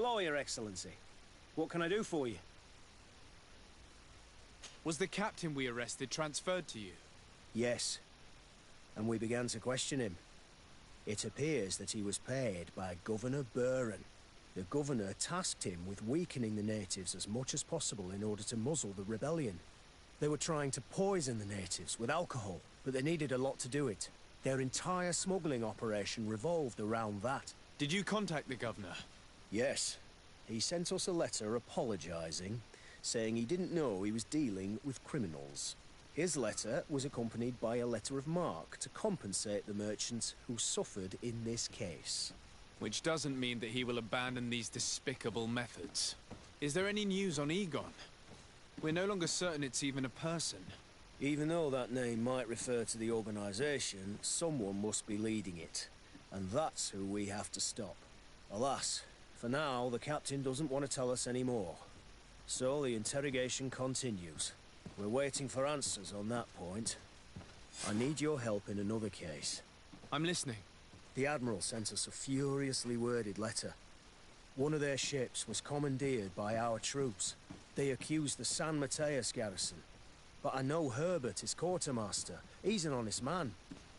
Hello, Your Excellency. What can I do for you? Was the captain we arrested transferred to you? Yes. And we began to question him. It appears that he was paid by Governor Buren. The governor tasked him with weakening the natives as much as possible in order to muzzle the rebellion. They were trying to poison the natives with alcohol, but they needed a lot to do it. Their entire smuggling operation revolved around that. Did you contact the governor? Yes. He sent us a letter apologizing, saying he didn't know he was dealing with criminals. His letter was accompanied by a letter of marque to compensate the merchants who suffered in this case. Which doesn't mean that he will abandon these despicable methods. Is there any news on Egon? We're no longer certain it's even a person. Even though that name might refer to the organization, someone must be leading it. And that's who we have to stop. Alas, for now, the captain doesn't want to tell us any more. So the interrogation continues. We're waiting for answers on that point. I need your help in another case. I'm listening. The Admiral sent us a furiously worded letter. One of their ships was commandeered by our troops. They accused the San Mateus garrison. But I know Herbert is quartermaster. He's an honest man.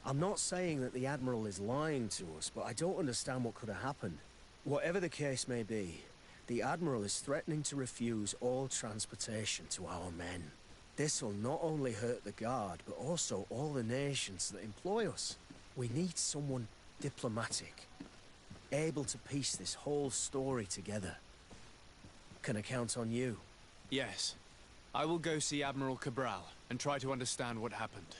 I'm not saying that the Admiral is lying to us, but I don't understand what could have happened. Whatever the case may be, the Admiral is threatening to refuse all transportation to our men. This will not only hurt the Guard, but also all the nations that employ us. We need someone diplomatic, able to piece this whole story together. Can I count on you? Yes. I will go see Admiral Cabral and try to understand what happened.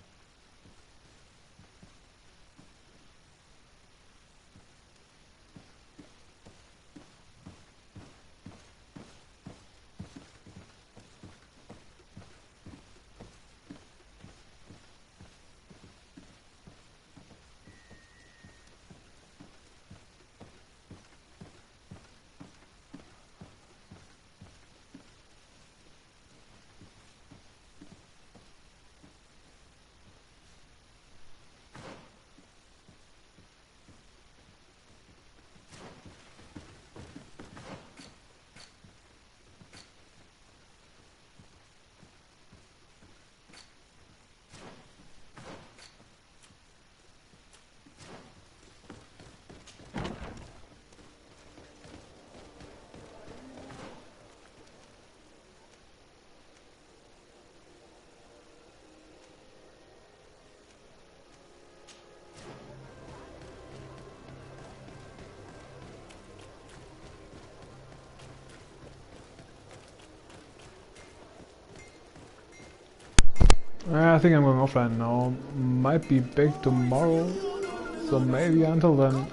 I think I'm going offline now. Might be back tomorrow, so maybe until then.